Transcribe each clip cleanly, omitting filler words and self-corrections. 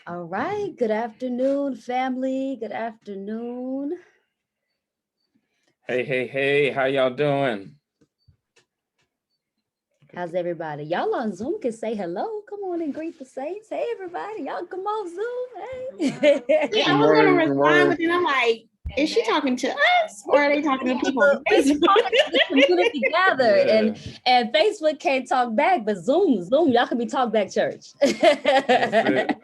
All right. Good afternoon, family. Good afternoon. Hey, how y'all doing? How's everybody? Y'all on Zoom can say hello. Come on and greet the saints. Hey, everybody. Y'all come on Zoom. Yeah, Hey. I was gonna Good respond, word. but then I'm like, is she talking to us or are they talking to people on We Facebook? started the community gather, Yeah. and Facebook can't talk back, but Zoom, y'all can be talk back church. That's it.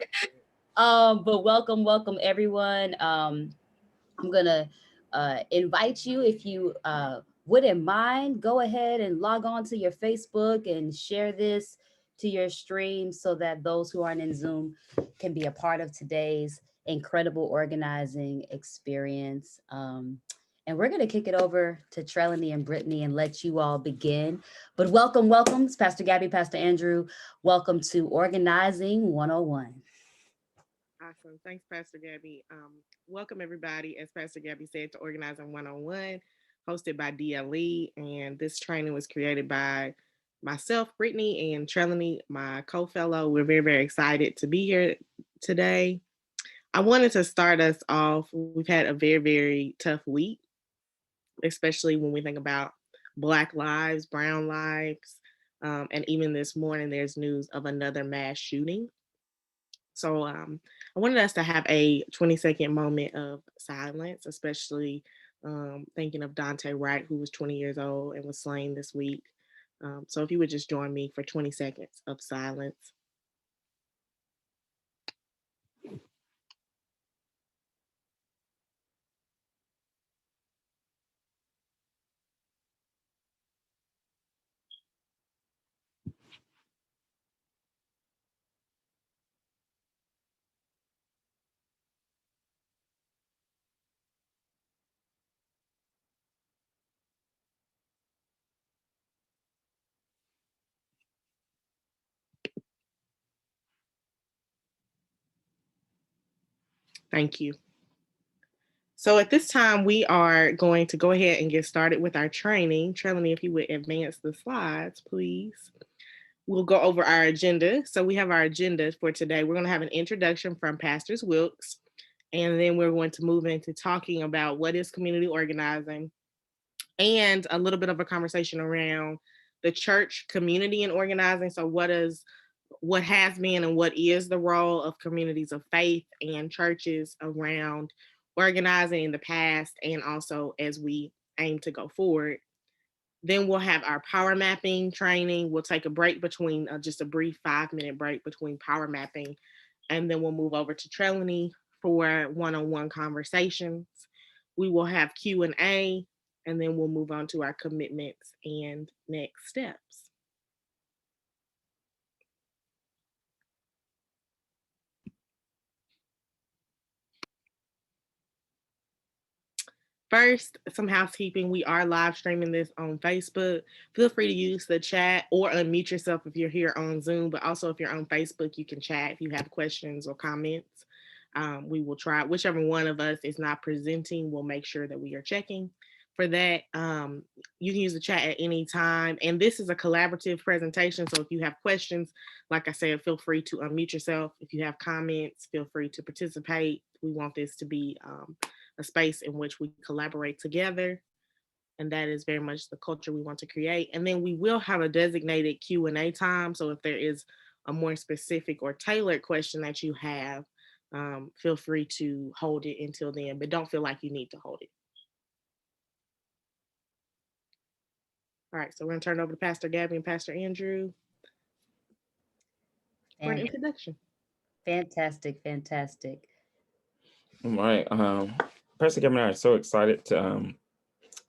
But welcome everyone. I'm gonna invite you, if you wouldn't mind, go ahead and log on to your Facebook and share this to your stream so that those who aren't in Zoom can be a part of today's incredible organizing experience. And we're going to kick it over to Trelenny and Brittany and let you all begin. But welcome. It's Pastor Gabby, Pastor Andrew. Welcome to Organizing 101. Awesome. Thanks, Pastor Gabby. Welcome, everybody, as Pastor Gabby said, to Organizing 101, hosted by DLE. And this training was created by myself, Brittany, and Trelenny, my co-fellow. We're very, very excited to be here today. I wanted to start us off. We've had a very, very tough week, especially when we think about Black lives, brown lives. And even this morning, there's news of another mass shooting. So I wanted us to have a 20-second moment of silence, especially thinking of Dante Wright, who was 20 years old and was slain this week. So if you would just join me for 20 seconds of silence. Thank you. So at this time, we are going to go ahead and get started with our training. Trelenny, if you would advance the slides, please. We'll go over our agenda. So we have our agenda for today. We're going to have an introduction from Pastors Wilkes, and then we're going to move into talking about what is community organizing and a little bit of a conversation around the church community and organizing. So what has been and what is the role of communities of faith and churches around organizing in the past and also as we aim to go forward. Then we'll have our power mapping training. We'll take a break between just a brief 5-minute break between power mapping. And then we'll move over to Trelenny for one-on-one conversations. We will have Q&A, and then we'll move on to our commitments and next steps. First, some housekeeping. We are live streaming this on Facebook. Feel free to use the chat or unmute yourself if you're here on Zoom, but also if you're on Facebook, you can chat if you have questions or comments. We will try, whichever one of us is not presenting, we'll make sure that we are checking for that. You can use the chat at any time. And this is a collaborative presentation. So if you have questions, like I said, feel free to unmute yourself. If you have comments, feel free to participate. We want this to be a space in which we collaborate together. And that is very much the culture we want to create. And then we will have a designated Q&A time. So if there is a more specific or tailored question that you have, feel free to hold it until then, but don't feel like you need to hold it. All right, so we're gonna turn it over to Pastor Gabby and Pastor Andrew for an introduction. Fantastic. All right. Pastor Gabby and I are so excited to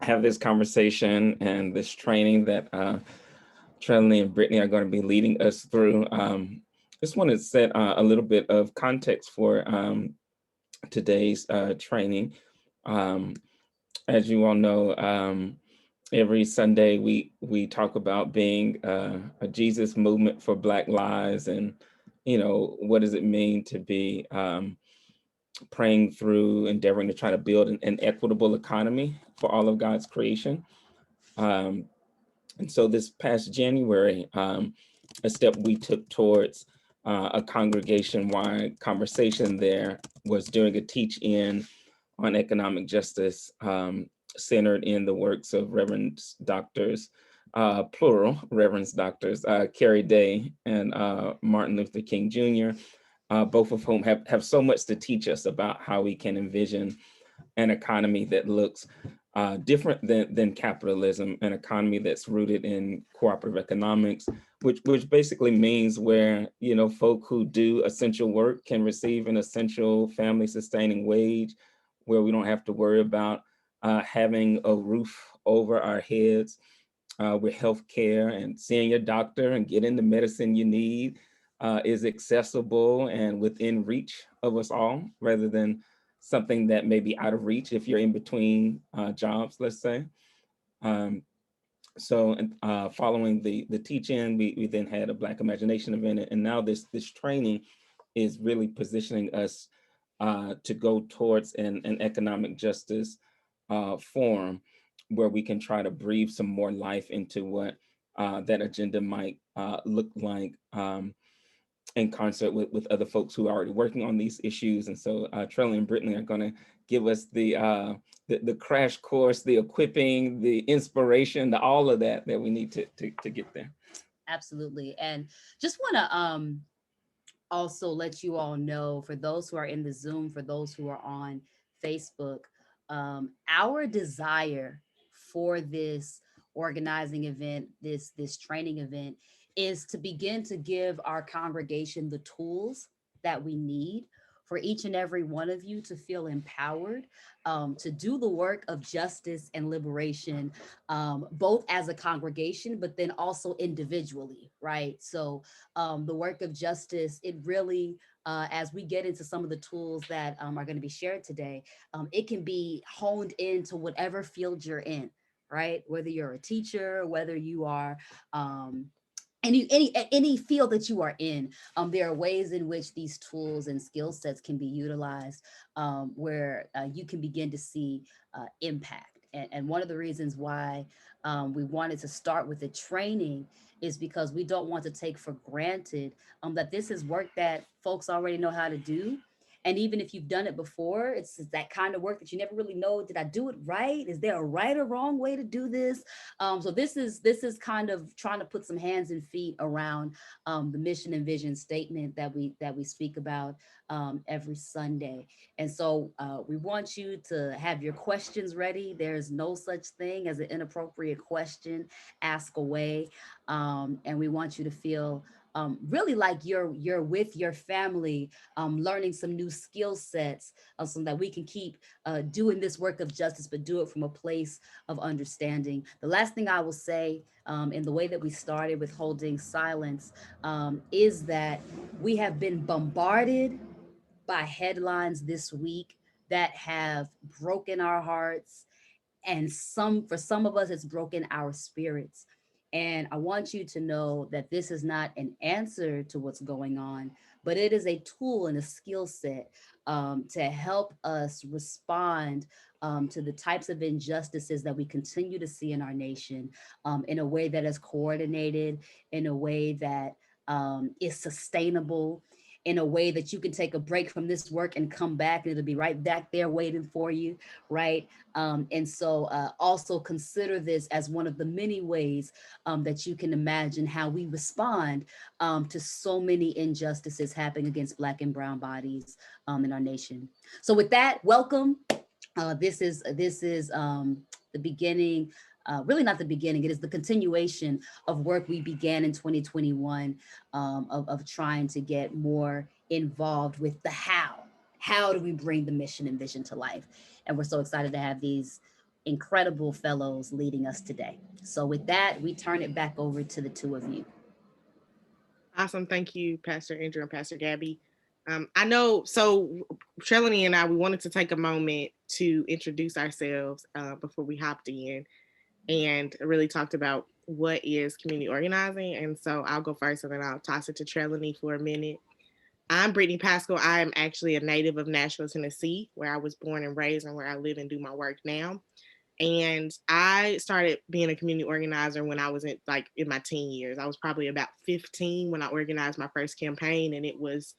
have this conversation and this training that Trelenny and Brittany are going to be leading us through. Just want to set a little bit of context for today's training. As you all know, every Sunday we talk about being a Jesus movement for Black lives, and what does it mean to be praying through, endeavoring to try to build an equitable economy for all of God's creation. And so this past January, a step we took towards a congregation-wide conversation there was during a teach-in on economic justice, centered in the works of Reverends Doctors, plural, Reverends Doctors, Carrie Day and Martin Luther King Jr., both of whom have so much to teach us about how we can envision an economy that looks different than capitalism, an economy that's rooted in cooperative economics, which basically means where, you know, folk who do essential work can receive an essential family sustaining wage, where we don't have to worry about having a roof over our heads, with healthcare and seeing your doctor and getting the medicine you need is accessible and within reach of us all, rather than something that may be out of reach if you're in between jobs, let's say. So following the teach-in, we then had a Black Imagination event, and now this training is really positioning us to go towards an economic justice forum, where we can try to breathe some more life into what that agenda might look like, in concert with other folks who are already working on these issues. And so Trelenny and Brittany are going to give us the crash course, the equipping, the inspiration, all of that we need to get there. Absolutely. And just want to also let you all know, for those who are in the Zoom, for those who are on Facebook, our desire for this organizing event, this training event, is to begin to give our congregation the tools that we need for each and every one of you to feel empowered to do the work of justice and liberation, both as a congregation, but then also individually, right? So the work of justice, it really, as we get into some of the tools that are going to be shared today, it can be honed into whatever field you're in, right? Whether you're a teacher, whether you are any field that you are in, there are ways in which these tools and skill sets can be utilized, where you can begin to see impact. And one of the reasons why we wanted to start with the training is because we don't want to take for granted that this is work that folks already know how to do. And even if you've done it before, it's that kind of work that you never really know, did I do it right? Is there a right or wrong way to do this? So this is kind of trying to put some hands and feet around the mission and vision statement that we speak about every Sunday. And so we want you to have your questions ready. There's no such thing as an inappropriate question. Ask away. And we want you to feel really like you're with your family, learning some new skill sets, so that we can keep doing this work of justice, but do it from a place of understanding. The last thing I will say, in the way that we started with holding silence, is that we have been bombarded by headlines this week that have broken our hearts, and for some of us, it's broken our spirits. And I want you to know that this is not an answer to what's going on, but it is a tool and a skill set to help us respond to the types of injustices that we continue to see in our nation, in a way that is coordinated, in a way that is sustainable, in a way that you can take a break from this work and come back and it'll be right back there waiting for you, right? And so also consider this as one of the many ways that you can imagine how we respond to so many injustices happening against Black and brown bodies in our nation. So with that, welcome. This is the beginning, really not the beginning, it is the continuation of work we began in 2021, of trying to get more involved with the how. How do we bring the mission and vision to life? And we're so excited to have these incredible fellows leading us today. So with that, we turn it back over to the two of you. Awesome. Thank you, Pastor Andrew and Pastor Gabby. I know, so Trelenny and I, we wanted to take a moment to introduce ourselves before we hopped in and really talked about what is community organizing. And so I'll go first and then I'll toss it to Trelenny for a minute. I'm Brittany Paschall. I am actually a native of Nashville, Tennessee, where I was born and raised and where I live and do my work now. And I started being a community organizer when I was in my teen years. I was probably about 15 when I organized my first campaign, and it was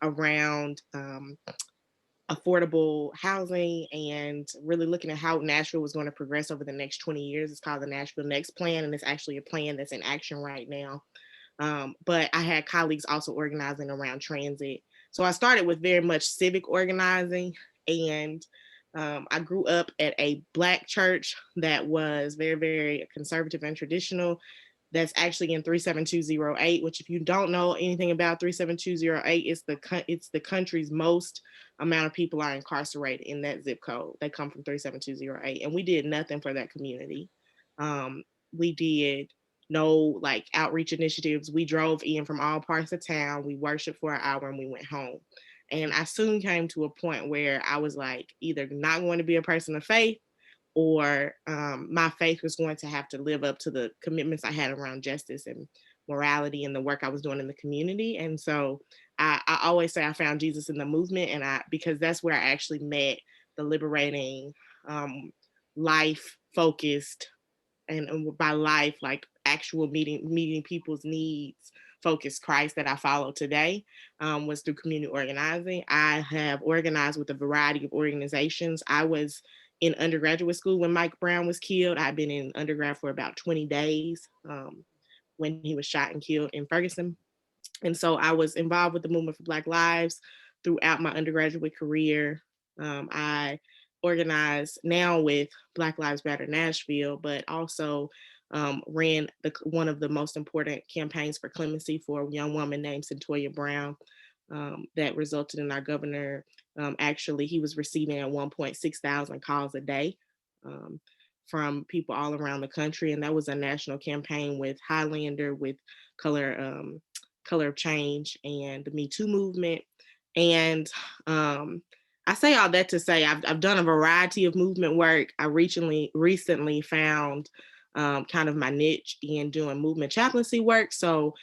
around affordable housing and really looking at how Nashville was going to progress over the next 20 years. It's called the Nashville Next Plan, and it's actually a plan that's in action right now. But I had colleagues also organizing around transit. So I started with very much civic organizing, and I grew up at a Black church that was very, very conservative and traditional. That's actually in 37208, which, if you don't know anything about 37208, it's the country's most amount of people are incarcerated in that zip code. They come from 37208, and we did nothing for that community. We did no outreach initiatives. We drove in from all parts of town. We worshiped for an hour and we went home. And I soon came to a point where I was either not going to be a person of faith, or my faith was going to have to live up to the commitments I had around justice and morality and the work I was doing in the community. And so I always say I found Jesus in the movement, and because that's where I actually met the liberating, life-focused, and by life, actual meeting people's needs focused Christ that I follow today, was through community organizing. I have organized with a variety of organizations. I was in undergraduate school when Mike Brown was killed. I've been in undergrad for about 20 days when he was shot and killed in Ferguson. And so I was involved with the movement for Black Lives throughout my undergraduate career. I organized now with Black Lives Matter Nashville, but also ran one of the most important campaigns for clemency for a young woman named Centoya Brown, that resulted in our governor. Actually, he was receiving at one point 6,000 calls a day from people all around the country. And that was a national campaign with Highlander, with Color of Change, and the Me Too movement. And I say all that to say I've done a variety of movement work. I recently found kind of my niche in doing movement chaplaincy work. So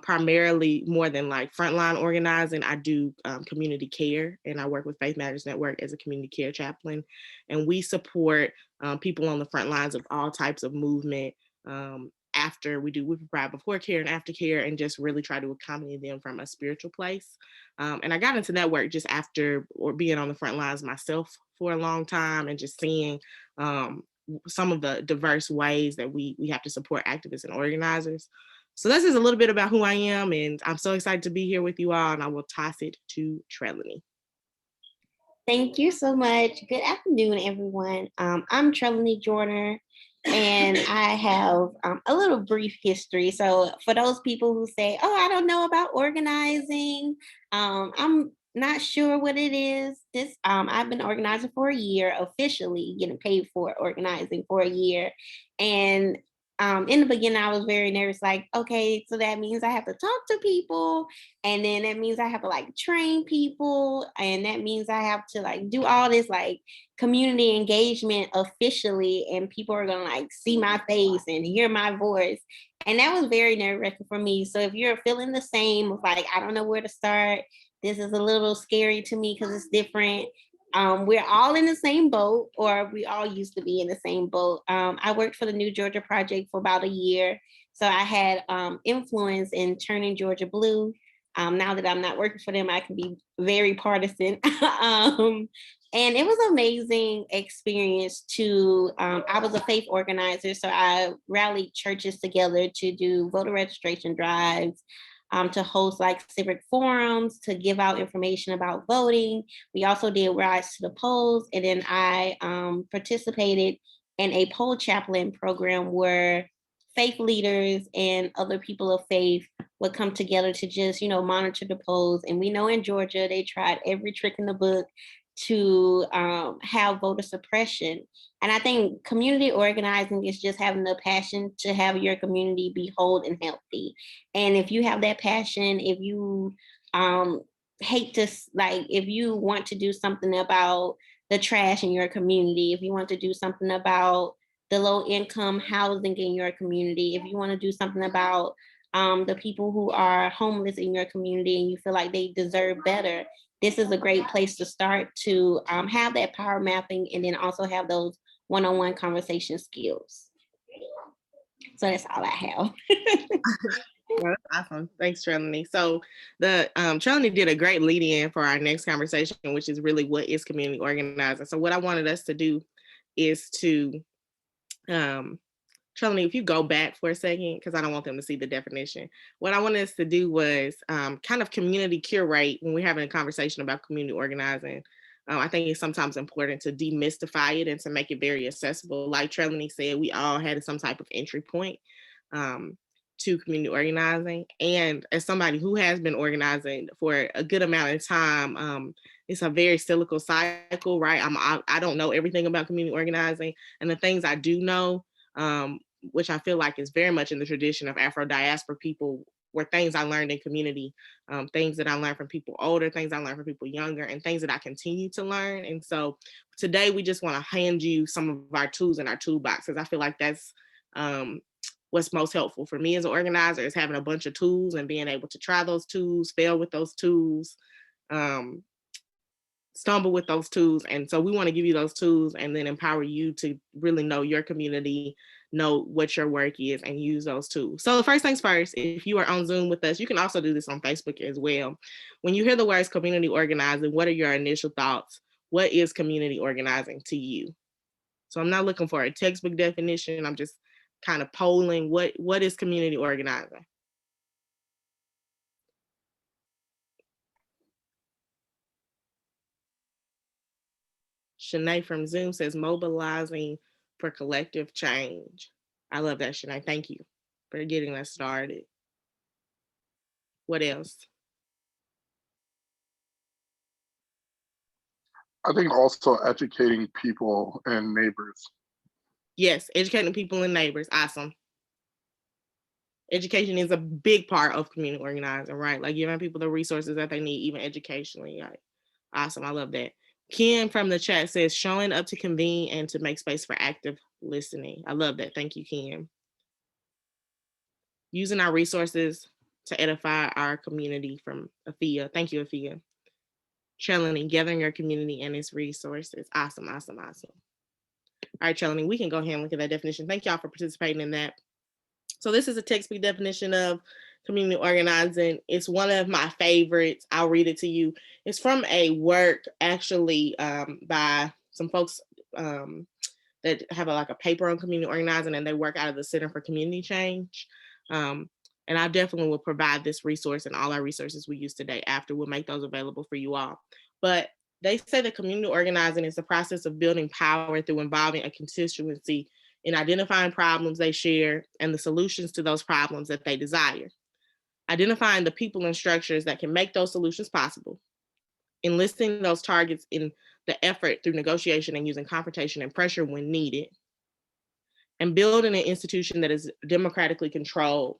primarily, more than frontline organizing, I do community care, and I work with Faith Matters Network as a community care chaplain. And we support people on the front lines of all types of movement. We provide before care and after care, and just really try to accompany them from a spiritual place. And I got into that work just after being on the front lines myself for a long time, and just seeing some of the diverse ways that we have to support activists and organizers. So this is a little bit about who I am, and I'm so excited to be here with you all, and I will toss it to Trelenny. Thank you so much. Good afternoon, everyone. I'm Trelenny Joiner, and I have a little brief history. So for those people who say, oh, I don't know about organizing, I'm not sure what it is. I've been organizing for a year, officially getting paid for organizing for a year. And in the beginning, I was very nervous, okay, so that means I have to talk to people, and then that means I have to train people, and that means I have to do all this community engagement officially, and people are gonna see my face and hear my voice. And that was very nerve-wracking for me. So if you're feeling the same, I don't know where to start, this is a little scary to me because it's different. We're all in the same boat, or we all used to be in the same boat. I worked for the New Georgia Project for about a year. So I had influence in turning Georgia blue. Now that I'm not working for them, I can be very partisan. And it was an amazing experience I was a faith organizer. So I rallied churches together to do voter registration drives, to host civic forums, to give out information about voting. We also did rides to the polls. And then I participated in a poll chaplain program where faith leaders and other people of faith would come together to just, monitor the polls. And we know in Georgia, they tried every trick in the book to have voter suppression. And I think community organizing is just having the passion to have your community be whole and healthy. And if you have that passion, if you if you want to do something about the trash in your community, if you want to do something about the low income housing in your community, if you want to do something about the people who are homeless in your community and you feel like they deserve better, this is a great place to start to have that power mapping, and then also have those one-on-one conversation skills. So that's all I have. Well, that's awesome. Thanks, Trelenny. So the Trelenny did a great lead in for our next conversation, which is really what is community organizing. So what I wanted us to do is to, Trelenny, if you go back for a second, because I don't want them to see the definition. What I wanted us to do was kind of community curate when we're having a conversation about community organizing. I think it's sometimes important to demystify it and to make it very accessible. Like Trelenny said, we all had some type of entry point to community organizing. And as somebody who has been organizing for a good amount of time, it's a very cyclical cycle, right? I don't know everything about community organizing, and the things I do know, which I feel like is very much in the tradition of Afro-diaspora people, were things I learned in community, things that I learned from people older, things I learned from people younger, and things that I continue to learn. And so today we just want to hand you some of our tools in our toolbox, because I feel like that's what's most helpful for me as an organizer, is having a bunch of tools and being able to try those tools, fail with those tools, stumble with those tools. And so we want to give you those tools and then empower you to really know your community, know what your work is, and use those tools. So first things first, if you are on Zoom with us, you can also do this on Facebook as well. When you hear the words community organizing, what are your initial thoughts? What is community organizing to you? So I'm not looking for a textbook definition. I'm just kind of polling what is community organizing? Shanae from Zoom says mobilizing for collective change. I love that, Shanae. Thank you for getting us started. What else? I think also educating people and neighbors. Yes, educating people and neighbors. Awesome. Education is a big part of community organizing, right? Like giving people the resources that they need, even educationally. Like, awesome. I love that. Ken from the chat says showing up to convene and to make space for active listening. I love that. Thank you, Ken. Using our resources to edify our community from Afia. Thank you, Afia. Trelenny, gathering your community and its resources. Awesome, awesome, awesome. All right, Trelenny, we can go ahead and look at that definition. Thank y'all for participating in that. So this is a textbook definition of community organizing. It's one of my favorites. I'll read it to you. It's from a work actually by some folks that have a paper on community organizing, and they work out of the Center for Community Change. And I definitely will provide this resource and all our resources we use today after. We'll make those available for you all. But they say that community organizing is the process of building power through involving a constituency in identifying problems they share and the solutions to those problems that they desire. Identifying the people and structures that can make those solutions possible. Enlisting those targets in the effort through negotiation and using confrontation and pressure when needed. And building an institution that is democratically controlled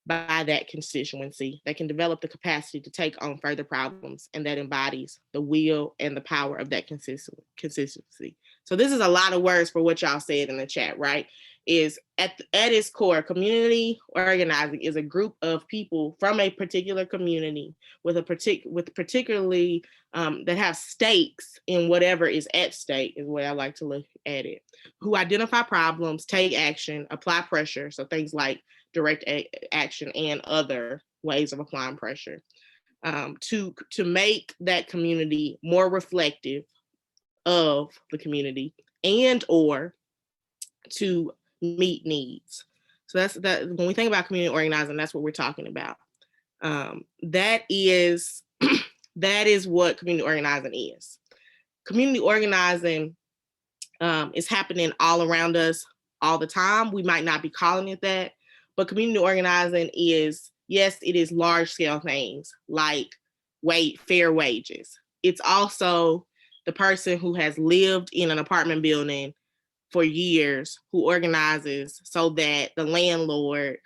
by that constituency that can develop the capacity to take on further problems and that embodies the will and the power of that consistency. So this is a lot of words for what y'all said in the chat, right? Is at its core, community organizing is a group of people from a particular community with particularly that have stakes in whatever is at stake, is the way I like to look at it, who identify problems, take action, apply pressure. So things like direct action and other ways of applying pressure to make that community more reflective of the community and or to meet needs. So that's that. When we think about community organizing, that's what we're talking about. That is what community organizing is. Community organizing is happening all around us all the time. We might not be calling it that, but community organizing is, yes, it is large scale things like fair wages. It's also the person who has lived in an apartment building for years who organizes so that the landlord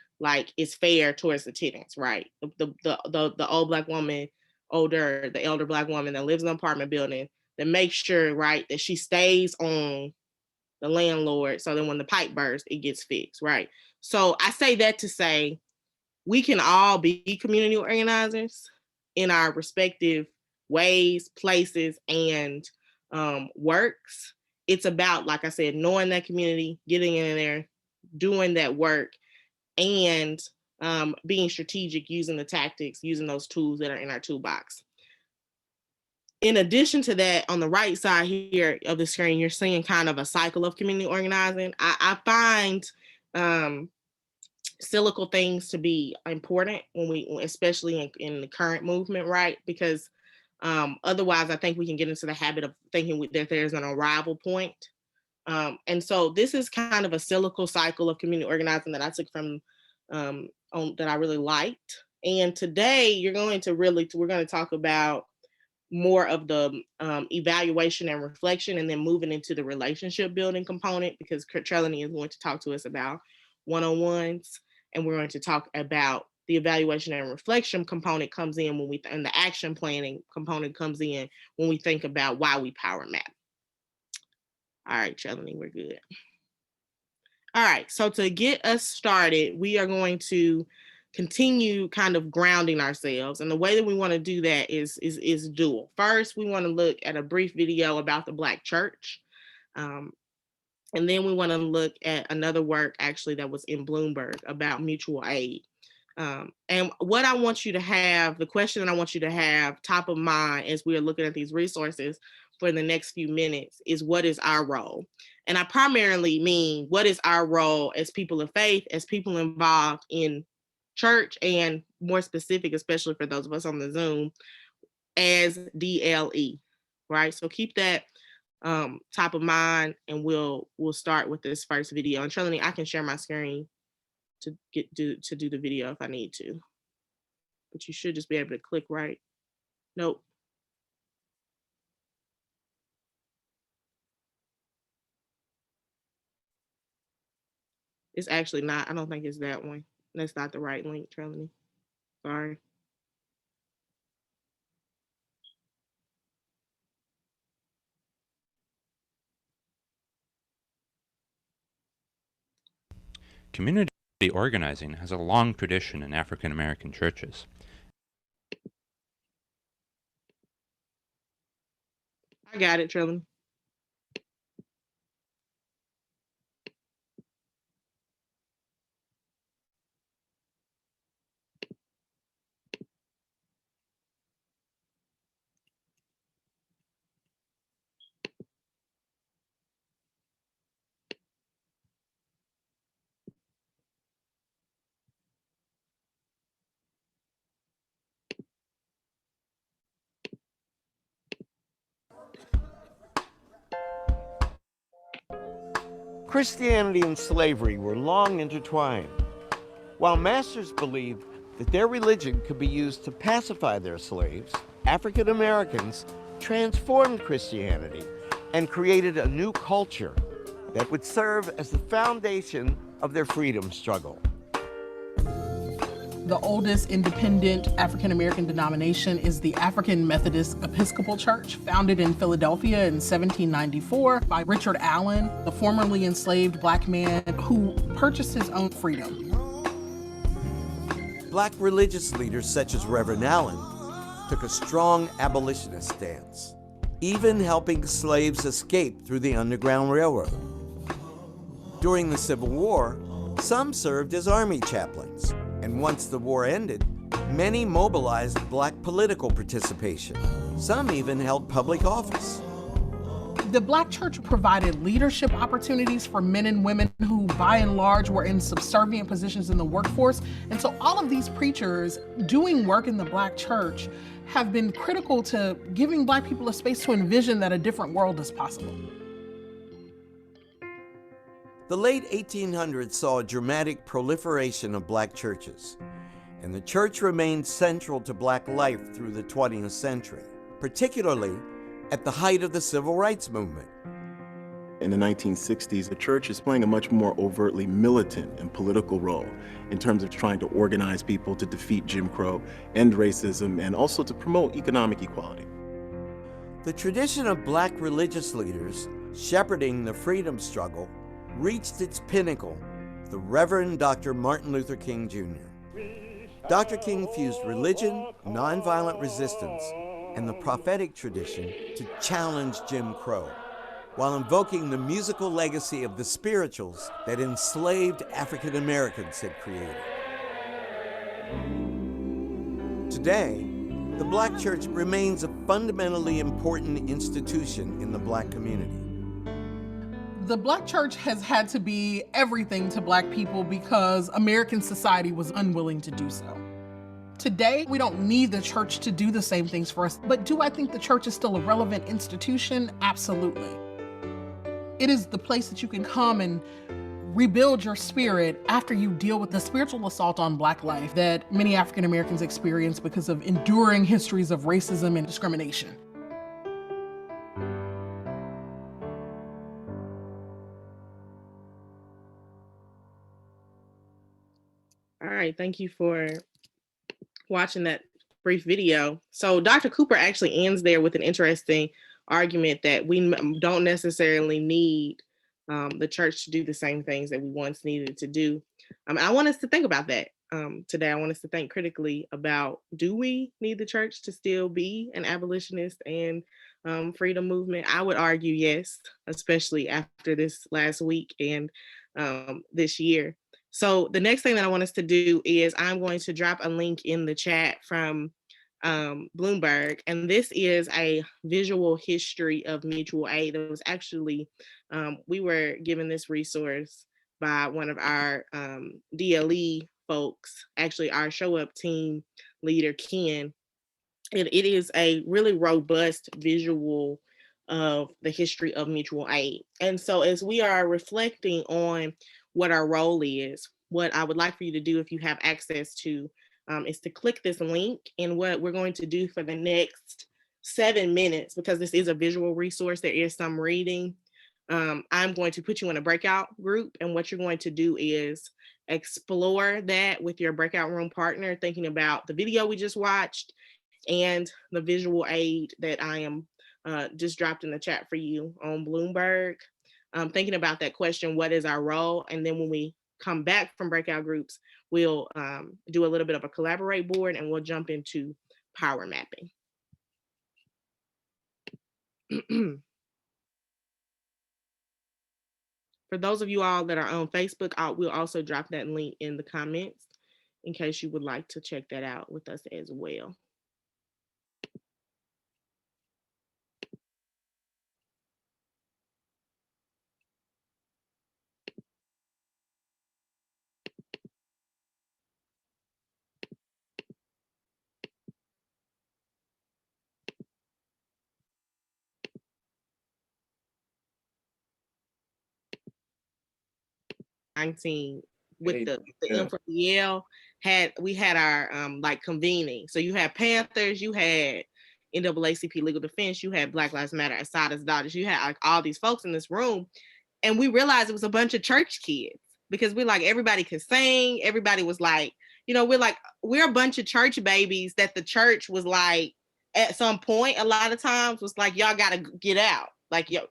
is fair towards the tenants, right? The old black woman, the elder black woman that lives in an apartment building that makes sure, right, that she stays on the landlord so that when the pipe bursts, it gets fixed, right? So I say that to say we can all be community organizers in our respective ways, places, and works. it's about, like I said, knowing that community, getting in there, doing that work, and being strategic, using the tactics, using those tools that are in our toolbox. In addition to that, on the right side here of the screen, you're seeing kind of a cycle of community organizing. I find cyclical things to be important when we, especially in the current movement, right? Because otherwise, I think we can get into the habit of thinking that there's an arrival point. And so this is kind of a cycle of community organizing that I took from that I really liked. And today we're going to talk about more of the evaluation and reflection, and then moving into the relationship building component, because Trelenny is going to talk to us about one-on-ones, and we're going to talk about the evaluation and reflection component comes in when and the action planning component comes in when we think about why we power map. All right, Trelenny, we're good. All right, so to get us started, we are going to continue kind of grounding ourselves. And the way that we want to do that is dual. First, we want to look at a brief video about the Black church. And then we want to look at another work actually that was in Bloomberg about mutual aid. And what I want you to have, the question that I want you to have top of mind as we are looking at these resources for the next few minutes is, what is our role? And I primarily mean, what is our role as people of faith, as people involved in church, and more specific, especially for those of us on the Zoom, as DLE, right? So keep that top of mind, and we'll start with this first video. And Trelenny, I can share my screen to do the video if I need to, but you should just be able to click right. Nope. It's actually not. I don't think it's that one. That's not the right link, Trelenny. Sorry. Community organizing has a long tradition in African American churches. I got it, Trelenny. Christianity and slavery were long intertwined. While masters believed that their religion could be used to pacify their slaves, African Americans transformed Christianity and created a new culture that would serve as the foundation of their freedom struggle. The oldest independent African-American denomination is the African Methodist Episcopal Church, founded in Philadelphia in 1794 by Richard Allen, the formerly enslaved Black man who purchased his own freedom. Black religious leaders such as Reverend Allen took a strong abolitionist stance, even helping slaves escape through the Underground Railroad. During the Civil War, some served as army chaplains. And once the war ended, many mobilized Black political participation. Some even held public office. The Black church provided leadership opportunities for men and women who, by and large, were in subservient positions in the workforce. And so all of these preachers doing work in the Black church have been critical to giving Black people a space to envision that a different world is possible. The late 1800s saw a dramatic proliferation of Black churches, and the church remained central to Black life through the 20th century, particularly at the height of the Civil Rights Movement. In the 1960s, the church is playing a much more overtly militant and political role in terms of trying to organize people to defeat Jim Crow, end racism, and also to promote economic equality. The tradition of Black religious leaders shepherding the freedom struggle reached its pinnacle, the Reverend Dr. Martin Luther King Jr. Dr. King fused religion, nonviolent resistance, and the prophetic tradition to challenge Jim Crow. while invoking the musical legacy of the spirituals that enslaved African Americans had created. Today, the Black church remains a fundamentally important institution in the Black community. The Black church has had to be everything to Black people because American society was unwilling to do so. Today, we don't need the church to do the same things for us, but do I think the church is still a relevant institution? Absolutely. It is the place that you can come and rebuild your spirit after you deal with the spiritual assault on Black life that many African Americans experience because of enduring histories of racism and discrimination. All right, thank you for watching that brief video. So Dr. Cooper actually ends there with an interesting argument that we don't necessarily need the church to do the same things that we once needed to do. I want us to think about that today. I want us to think critically about, do we need the church to still be an abolitionist and freedom movement? I would argue yes, especially after this last week and this year. So the next thing that I want us to do is I'm going to drop a link in the chat from Bloomberg, and this is a visual history of mutual aid. It was actually, we were given this resource by one of our DLE folks, actually our show up team leader, Ken. It is a really robust visual of the history of mutual aid. And so as we are reflecting on what our role is, what I would like for you to do if you have access to is to click this link. And what we're going to do for the next 7 minutes, because this is a visual resource, there is some reading. I'm going to put you in a breakout group, and what you're going to do is explore that with your breakout room partner, thinking about the video we just watched and the visual aid that I am just dropped in the chat for you on Bloomberg. Thinking about that question, what is our role? And then when we come back from breakout groups, we'll do a little bit of a collaborate board, and we'll jump into power mapping. For those of you all that are on Facebook, we'll also drop that link in the comments in case you would like to check that out with us as well. With the NFL we had our like convening. So you had Panthers, you had NAACP Legal Defense, you had Black Lives Matter, Asada's Daughters, you had like all these folks in this room, and we realized it was a bunch of church kids, because we're like, everybody could sing, everybody was like, you know, we're a bunch of church babies that the church was like, at some point, a lot of times was like, y'all gotta get out, like, yo,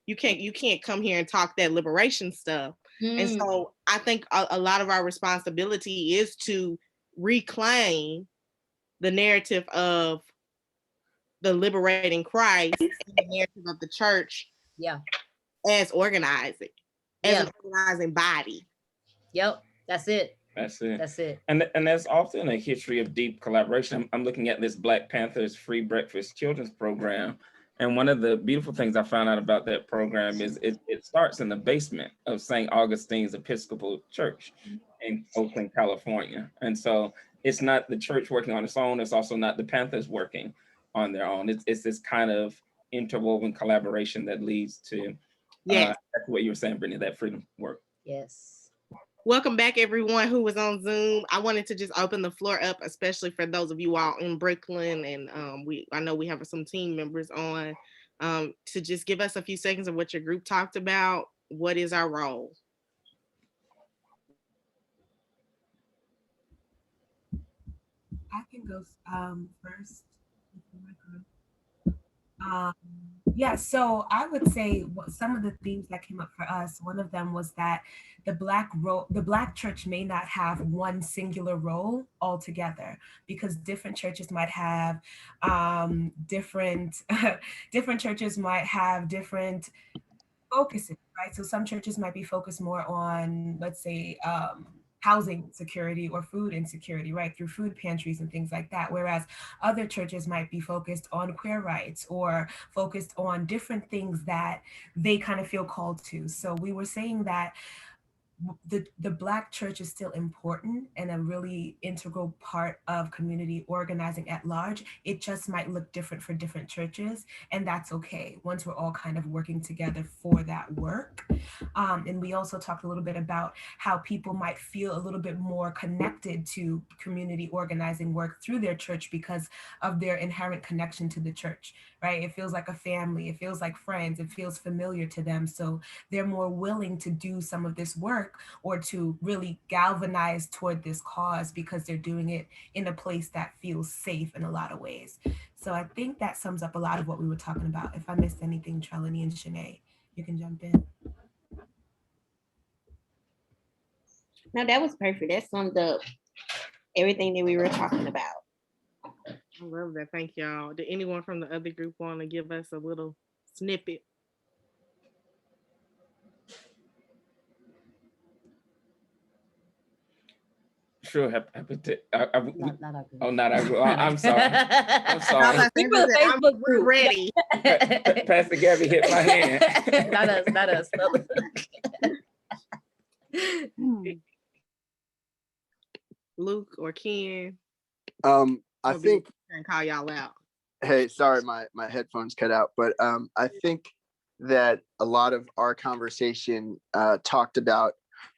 you can't come here and talk that liberation stuff. And so I think a lot of our responsibility is to reclaim the narrative of the liberating Christ and the narrative of the church as organizing, as an organizing body. Yep, that's it. That's it. That's it. And there's often a history of deep collaboration. I'm looking at this Black Panthers Free Breakfast Children's Program. And one of the beautiful things I found out about that program is it starts in the basement of St. Augustine's Episcopal Church in Oakland, California. And so it's not the church working on its own. It's also not the Panthers working on their own. It's this kind of interwoven collaboration that leads to that's what you were saying, Brittany, that freedom work. Yes. Welcome back, everyone who was on Zoom. I wanted to just open the floor up, especially for those of you all in Brooklyn, and I know we have some team members on, to just give us a few seconds of what your group talked about. What is our role? I can go first. Yeah, so I would say some of the themes that came up for us, one of them was that the Black church may not have one singular role altogether, because different churches might have different churches might have different focuses, right? So some churches might be focused more on, let's say, housing security or food insecurity, right, through food pantries and things like that. Whereas other churches might be focused on queer rights or focused on different things that they kind of feel called to. So we were saying that the Black church is still important and a really integral part of community organizing at large. It just might look different for different churches, and that's okay once we're all kind of working together for that work. And we also talked a little bit about how people might feel a little bit more connected to community organizing work through their church because of their inherent connection to the church, right? It feels like a family, it feels like friends, it feels familiar to them. So they're more willing to do some of this work or to really galvanize toward this cause because they're doing it in a place that feels safe in a lot of ways. So I think that sums up a lot of what we were talking about. If I missed anything, Trelenny and Shanae, you can jump in. No, that was perfect. That summed up everything that we were talking about. I love that. Thank y'all. Did anyone from the other group want to give us a little snippet? Sure, happy to. Not our group. Oh, not our group. I'm sorry. I'm sorry. We're ready. Pastor Gabby hit my hand. Not us. Luke or Ken? I think and call y'all out. Hey, sorry, my headphones cut out, but I think that a lot of our conversation talked about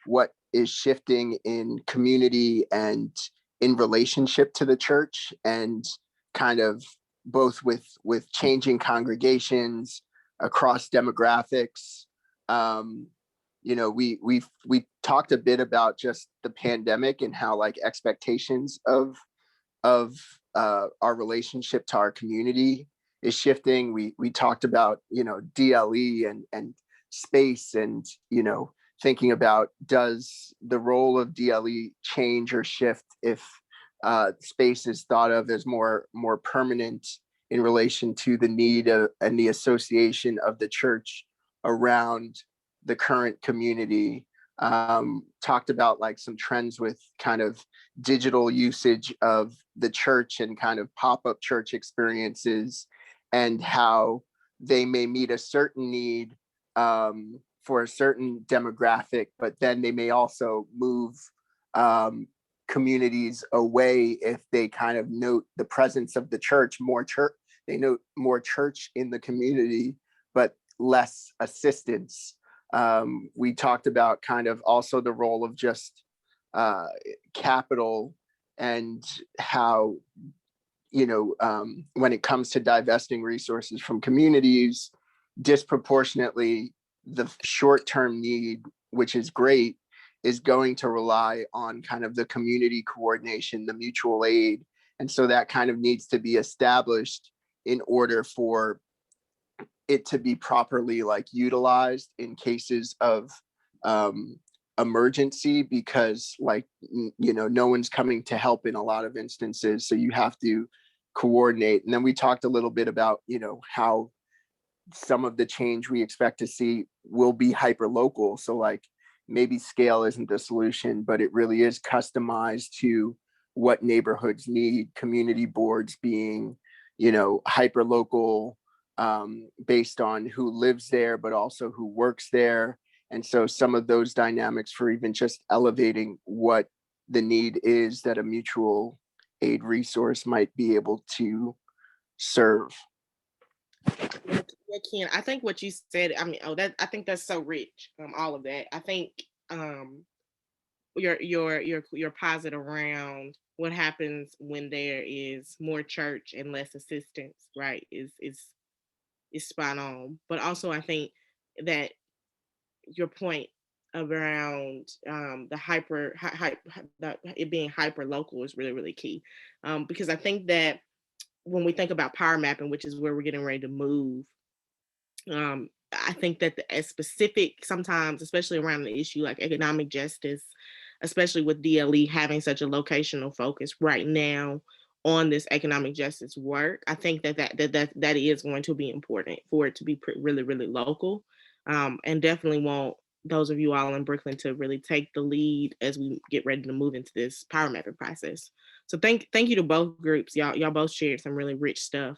what is shifting in community and in relationship to the church, and kind of both with changing congregations across demographics. We talked a bit about just the pandemic and how like expectations of our relationship to our community is shifting. We talked about DLE and space, and thinking about, does the role of DLE change or shift if space is thought of as more permanent in relation to the need and the association of the church around the current community. Talked about like some trends with kind of digital usage of the church and kind of pop-up church experiences, and how they may meet a certain need for a certain demographic, but then they may also move communities away if they kind of note the presence of the church, they note more church in the community, but less assistance. We talked about kind of also the role of just capital, and how, when it comes to divesting resources from communities, disproportionately, the short-term need, which is great, is going to rely on kind of the community coordination, the mutual aid. And so that kind of needs to be established in order for it to be properly like utilized in cases of emergency, because like, no one's coming to help in a lot of instances. So you have to coordinate. And then we talked a little bit about, how some of the change we expect to see will be hyper local. So like maybe scale isn't the solution, but it really is customized to what neighborhoods need, community boards being, hyper local, based on who lives there, but also who works there. And so some of those dynamics for even just elevating what the need is that a mutual aid resource might be able to serve. Yeah, Ken, I think what you said, I think that's so rich. All of that. I think your posit around what happens when there is more church and less assistance, right, is spot on. But also I think that your point around it being hyper local is really, really key, because I think that when we think about power mapping, which is where we're getting ready to move, I think that as specific sometimes, especially around the issue like economic justice, especially with DLE having such a locational focus right now on this economic justice work, I think that is going to be important for it to be really, really local. and definitely want those of you all in Brooklyn to really take the lead as we get ready to move into this power mapping process. So thank you to both groups. Y'all both shared some really rich stuff.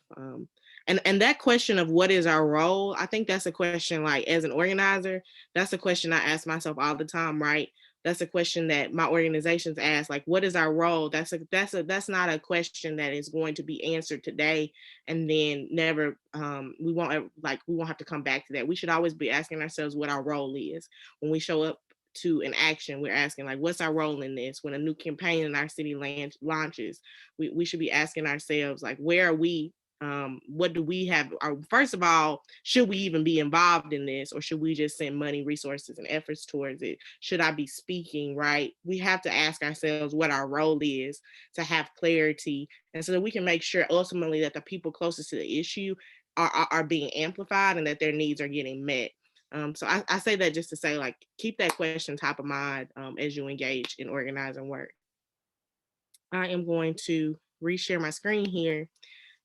And that question of what is our role, I think that's a question, like, as an organizer, that's a question I ask myself all the time, right? That's a question that my organizations ask, like, what is our role? That's not a question that is going to be answered today and then never, we won't have to come back to that. We should always be asking ourselves what our role is. When we show up to an action, we're asking, like, what's our role in this? When a new campaign in our city launches, we should be asking ourselves, like, where are we? What do we have? First of all, should we even be involved in this, or should we just send money, resources, and efforts towards it? Should I be speaking, right? We have to ask ourselves what our role is to have clarity, and so that we can make sure ultimately that the people closest to the issue are being amplified and that their needs are getting met. So I say that just to say, like, keep that question top of mind as you engage in organizing work. I am going to reshare my screen here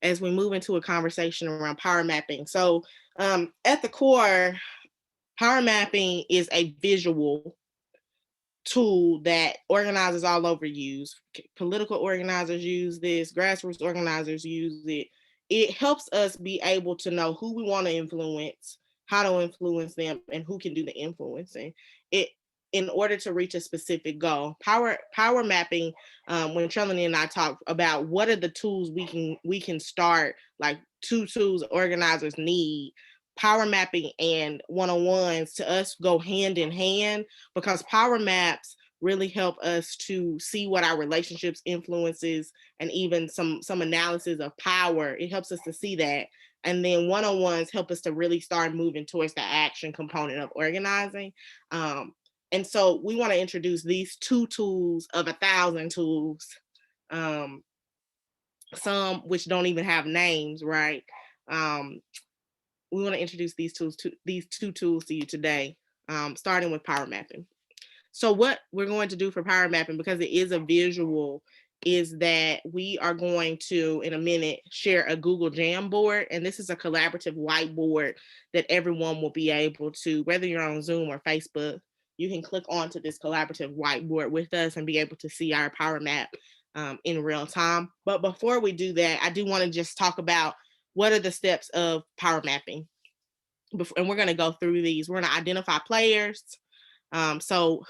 as we move into a conversation around power mapping. So at the core, power mapping is a visual tool that organizers all over use. Political organizers use this, grassroots organizers use it. It helps us be able to know who we want to influence, how to influence them, and who can do the influencing. In order to reach a specific goal. Power mapping, when Trelenny and I talked about what are the tools we can start, like 2 tools organizers need, power mapping and one-on-ones to us go hand in hand, because power maps really help us to see what our relationships, influences, and even some analysis of power. It helps us to see that. And then one-on-ones help us to really start moving towards the action component of organizing. And so we want to introduce these 2 tools of 1,000 tools, some which don't even have names, right? We want to introduce these 2 tools to you today, starting with power mapping. So what we're going to do for power mapping, because it is a visual, is that we are going to, in a minute, share a Google Jamboard. And this is a collaborative whiteboard that everyone will be able to, whether you're on Zoom or Facebook, you can click onto this collaborative whiteboard with us and be able to see our power map in real time. But before we do that, I do want to just talk about what are the steps of power mapping. And we're going to go through these. We're going to identify players. So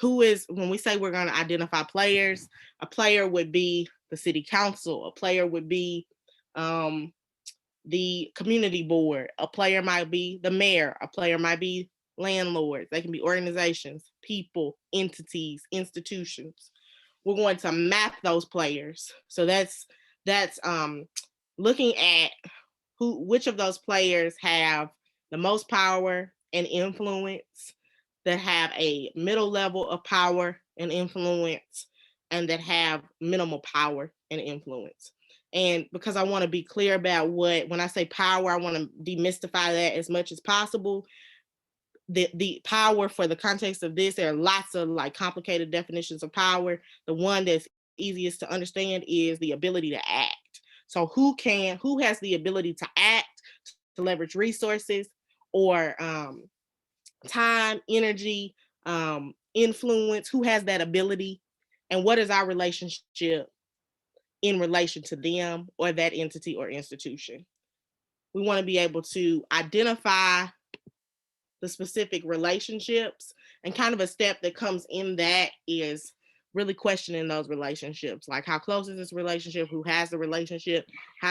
when we say we're going to identify players, a player would be the city council, a player would be the community board, a player might be the mayor, a player might be landlords, they can be organizations, people, entities, institutions. We're going to map those players. So that's looking at which of those players have the most power and influence, that have a middle level of power and influence, and that have minimal power and influence. And because I want to be clear about when I say power, I want to demystify that as much as possible. The power, for the context of this, there are lots of like complicated definitions of power. The one that's easiest to understand is the ability to act. So who has the ability to act, to leverage resources or time, energy, influence, who has that ability, and what is our relationship in relation to them or that entity or institution. We want to be able to identify the specific relationships, and kind of a step that comes in that is really questioning those relationships. Like, how close is this relationship? Who has the relationship?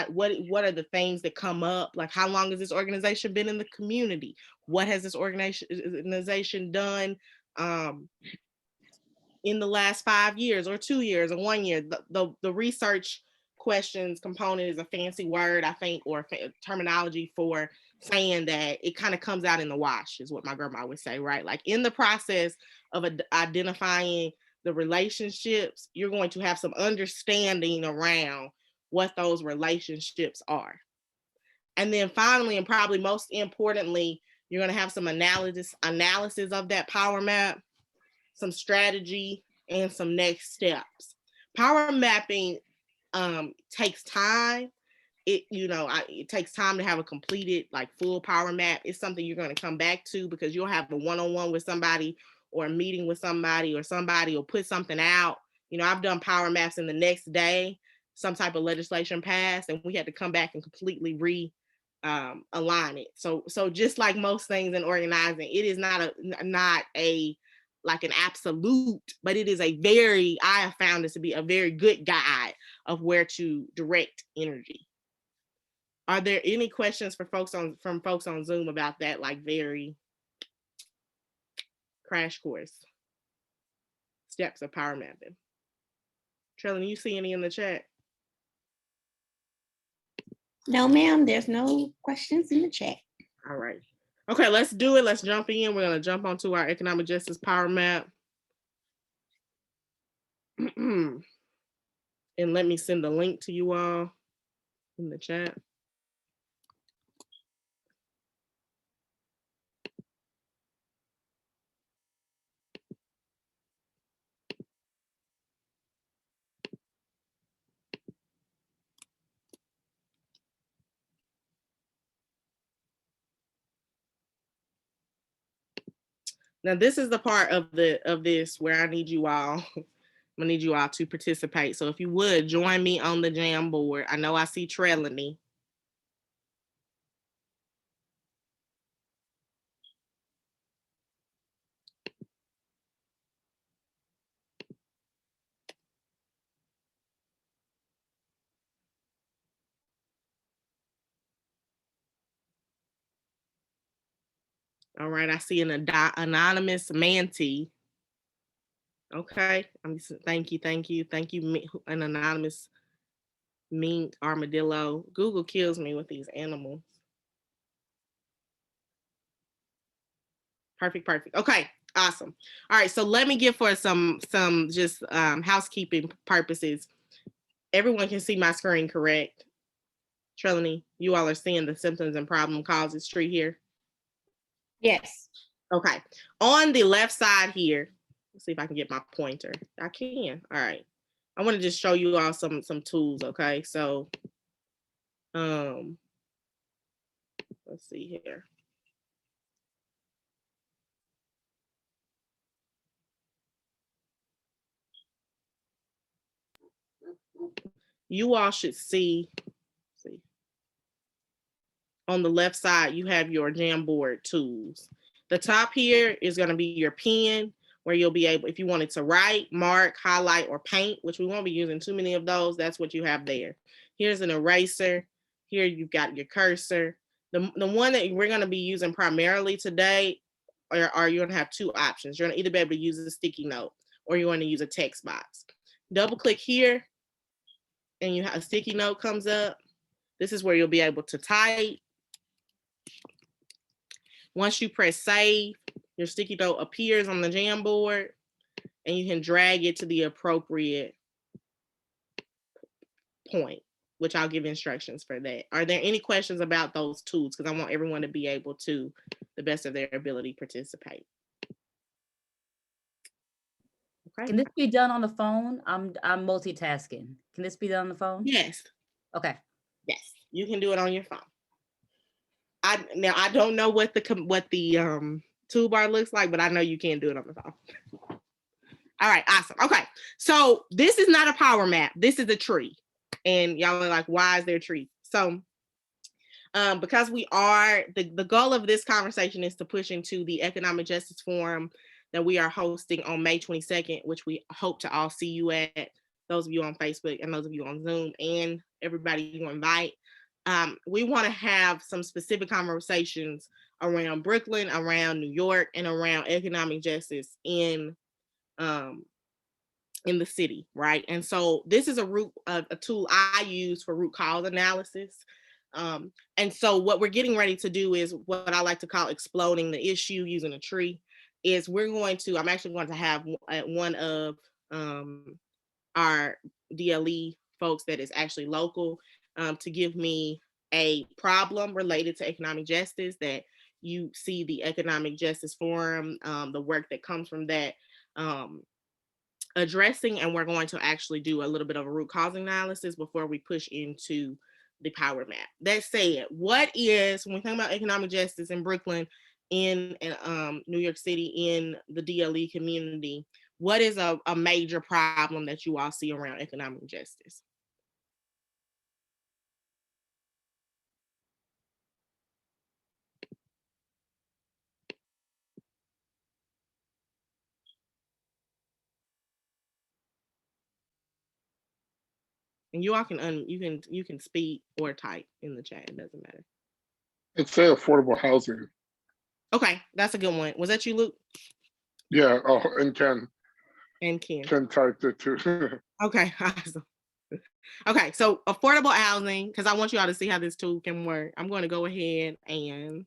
What are the things that come up? Like, how long has this organization been in the community? What has this organization done in the last 5 years or 2 years or 1 year? The research questions component is a fancy word, I think, or terminology for saying that it kind of comes out in the wash, is what my grandma would say, right? Like, in the process of identifying the relationships, you're going to have some understanding around what those relationships are. And then finally, and probably most importantly, you're going to have some analysis of that power map, some strategy, and some next steps. Power mapping takes time. it takes time to have a completed like full power map. It's something you're going to come back to because you'll have a one-on-one with somebody or a meeting with somebody, or somebody will put something out. I've done power maps and the next day some type of legislation passed and we had to come back and completely align it. So just like most things in organizing, it is not a like an absolute, but it is I have found this to be a very good guide of where to direct energy. Are there any questions from folks on Zoom about that, like very crash course steps of power mapping? Trelenny, you see any in the chat? No, ma'am, there's no questions in the chat. All right. Okay, let's do it. Let's jump in. We're going to jump onto our economic justice power map. And let me send the link to you all in the chat. Now, this is the part of this where I need you all. I'm gonna need you all to participate. So if you would join me on the Jam board. I know I see Trelenny. All right, I see an anonymous Manti. Okay, thank you, an anonymous mink armadillo. Google kills me with these animals. Perfect. Okay, awesome. All right, so let me give for some just housekeeping purposes. Everyone can see my screen, correct? Trelenny, you all are seeing the symptoms and problem causes tree here? Yes. Okay. On the left side here, let's see if I can get my pointer. I can. All right. I want to just show you all some tools, okay? So let's see here. You all should see on the left side, you have your Jamboard tools. The top here is going to be your pen, where you'll be able, if you wanted to write, mark, highlight, or paint, which we won't be using too many of those, that's what you have there. Here's an eraser. Here you've got your cursor. The one that we're going to be using primarily today, are you're going to have two options. You're going to either be able to use a sticky note or you're going to use a text box. Double click here and you have a sticky note comes up. This is where you'll be able to type. Once you press save, your sticky note appears on the Jamboard and you can drag it to the appropriate point, which I'll give instructions for that. Are there any questions about those tools? Because I want everyone to be able to, the best of their ability, participate. Okay. Can this be done on the phone? I'm multitasking. Can this be done on the phone? Yes. Okay. Yes, you can do it on your phone. Now I don't know what the toolbar looks like, but I know you can do it on the phone. All right, awesome. Okay, so this is not a power map. This is a tree, and y'all are like, why is there a tree? So, because we are the goal of this conversation is to push into the Economic Justice Forum that we are hosting on May 22nd, which we hope to all see you at. Those of you on Facebook and those of you on Zoom, and everybody you invite. We want to have some specific conversations around Brooklyn, around New York, and around economic justice in the city, right? And so this is a tool I use for root cause analysis. And so what we're getting ready to do is what I like to call exploding the issue using a tree. Is I'm actually going to have one of our DLE folks that is actually local to give me a problem related to economic justice that you see the Economic Justice Forum, the work that comes from that addressing, and we're going to actually do a little bit of a root cause analysis before we push into the power map. That said, what is, when we think about economic justice in Brooklyn, in New York City, in the DLE community, what is a major problem that you all see around economic justice? And you all can you can speak or type in the chat. It doesn't matter. It's say affordable housing. Okay, that's a good one. Was that you, Luke? Yeah. Oh, and Ken. And Ken. Ken typed it too. Okay, awesome. Okay, so affordable housing, because I want you all to see how this tool can work. I'm going to go ahead and.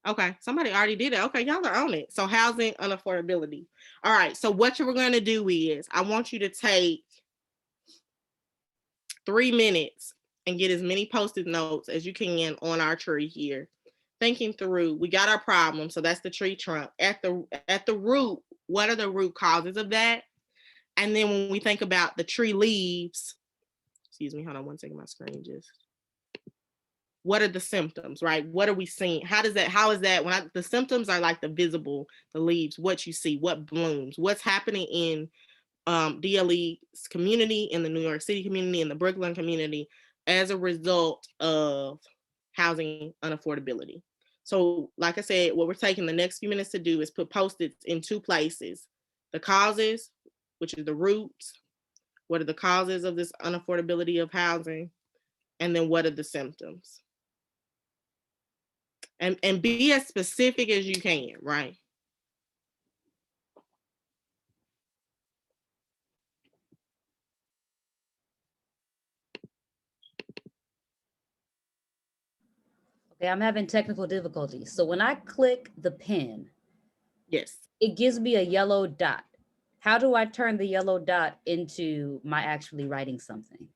Okay, somebody already did it. Okay, y'all are on it. So housing unaffordability. All right, so what you're going to do is I want you to take 3 minutes and get as many Post-it notes as you can on our tree here. Thinking through, we got our problem. So that's the tree trunk. At the root, what are the root causes of that? And then when we think about the tree leaves, excuse me, hold on one second, my screen just. What are the symptoms, right? What are we seeing? How is that the symptoms are like the visible, the leaves, what you see, what blooms, what's happening in DLE's community, in the New York City community, in the Brooklyn community as a result of housing unaffordability. So like I said, what we're taking the next few minutes to do is put Post-its in 2 places. The causes, which is the roots. What are the causes of this unaffordability of housing? And then what are the symptoms? And be as specific as you can, right? Okay, I'm having technical difficulties. So when I click the pen, yes, it gives me a yellow dot. How do I turn the yellow dot into my actually writing something?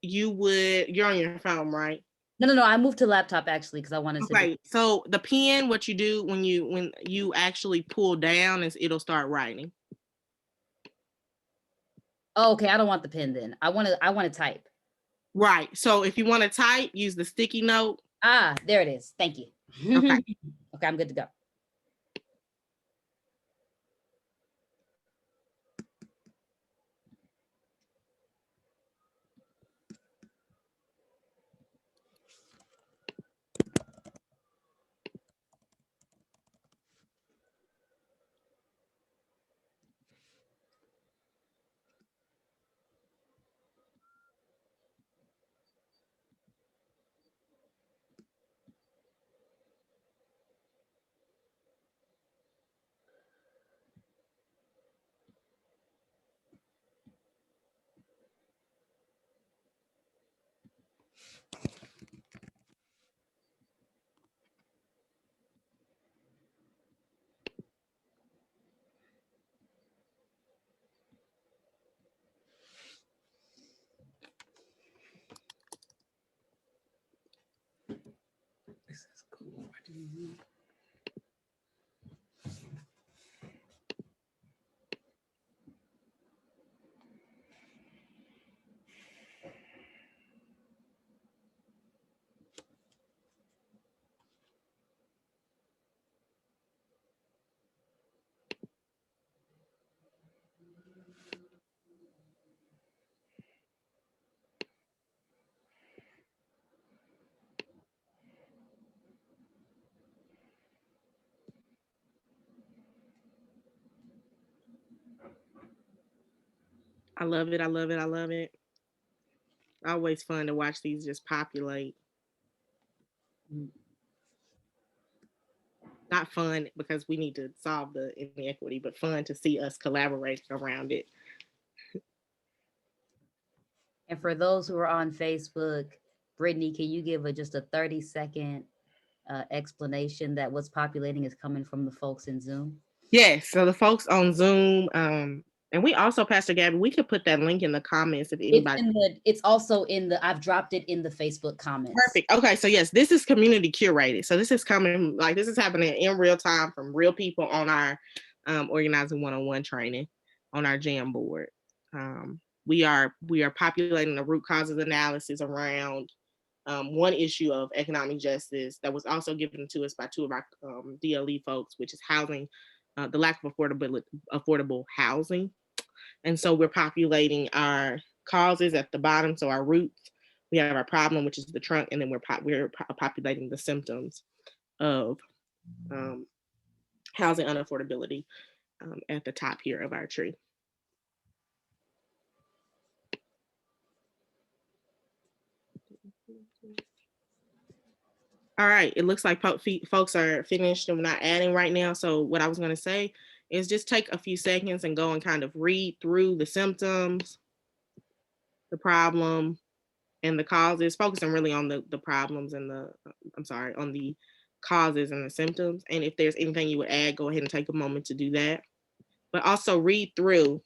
You're on your phone, right? No. I moved to laptop actually because I wanted to. Okay, so the pen, what you do when you actually pull down is it'll start writing. Oh, okay, I don't want the pen then. I want to type. Right. So if you want to type, use the sticky note. Ah, there it is. Thank you. Okay. Okay, I'm good to go. This is cool. I love it. I love it. I love it. Always fun to watch these just populate. Not fun because we need to solve the inequity, but fun to see us collaborate around it. And for those who are on Facebook, Brittany, can you give just a 30-second explanation that what's populating is coming from the folks in Zoom? Yes, so the folks on Zoom, and we also, Pastor Gabby, we could put that link in the comments if anybody. It's also in the, I've dropped it in the Facebook comments. Perfect. Okay, so yes, this is community curated. So this is coming, like this is happening in real time from real people on our Organizing 101 training on our Jam board. we are populating the root causes analysis around one issue of economic justice that was also given to us by two of our DLE folks, which is housing, the lack of affordable housing. And so we're populating our causes at the bottom, so our roots. We have our problem, which is the trunk, and then we're populating the symptoms of housing unaffordability at the top here of our tree. All right, it looks like folks are finished and we're not adding right now. So what I was going to say is just take a few seconds and go and kind of read through the symptoms, the problem, and the causes, focusing really on the problems and on the causes and the symptoms. And if there's anything you would add, go ahead and take a moment to do that. But also read through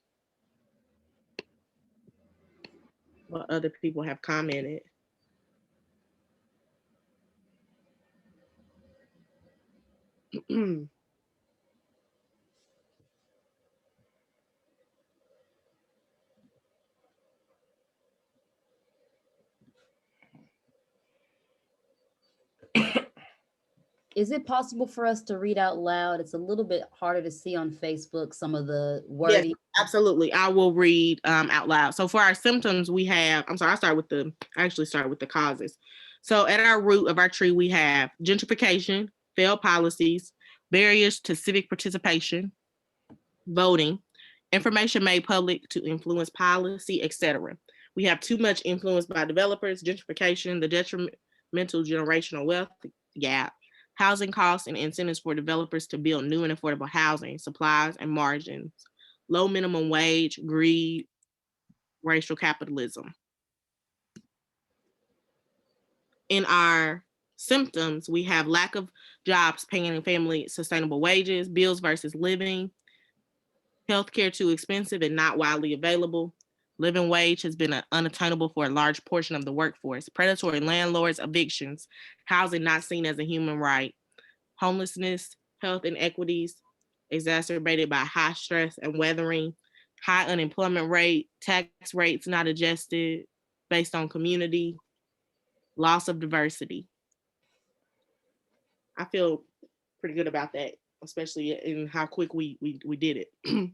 what other people have commented. Is it possible for us to read out loud? It's a little bit harder to see on Facebook, some of the wording. Yes, absolutely. I will read out loud. So for our symptoms, we have, I actually start with the causes. So at our root of our tree, we have gentrification, failed policies, barriers to civic participation, voting, information made public to influence policy, etc. We have too much influence by developers, gentrification, the detrimental generational wealth gap, housing costs and incentives for developers to build new and affordable housing, supplies and margins, low minimum wage, greed, racial capitalism. In our symptoms, we have lack of jobs paying family sustainable wages, bills versus living, healthcare too expensive and not widely available, living wage has been unattainable for a large portion of the workforce, predatory landlords, evictions, housing not seen as a human right, homelessness, health inequities exacerbated by high stress and weathering, high unemployment rate, tax rates not adjusted based on community, loss of diversity. I feel pretty good about that, especially in how quick we did it.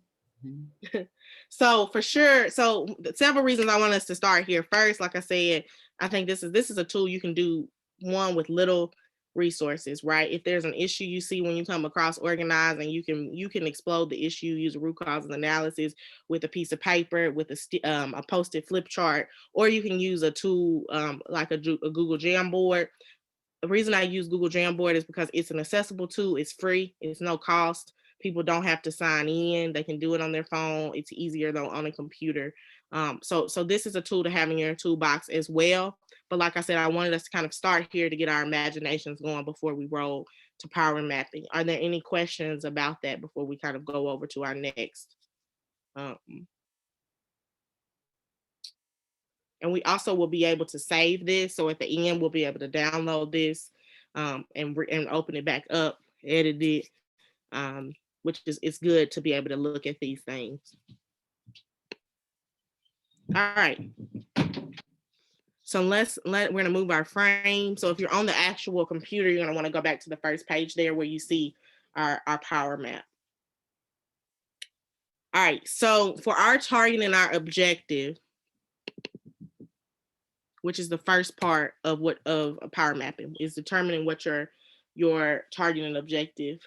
So for sure, so several reasons I want us to start here. First, like I said, I think this is a tool you can do one with little resources, right? If there's an issue you see when you come across organizing, you can explode the issue, use a root cause analysis with a piece of paper, with a post-it flip chart, or you can use a tool like a Google Jamboard. The reason I use Google Jamboard is because it's an accessible tool, it's free, it's no cost. People don't have to sign in. They can do it on their phone. It's easier though on a computer. So this is a tool to have in your toolbox as well. But like I said, I wanted us to kind of start here to get our imaginations going before we roll to power mapping. Are there any questions about that before we kind of go over to our next? And we also will be able to save this. So at the end, we'll be able to download this and open it back up, edit it. Which is, it's good to be able to look at these things. All right. So we're gonna move our frame. So if you're on the actual computer, you're gonna wanna go back to the first page there where you see our power map. All right, so for our target and our objective, which is the first part of power mapping, is determining what your target and objective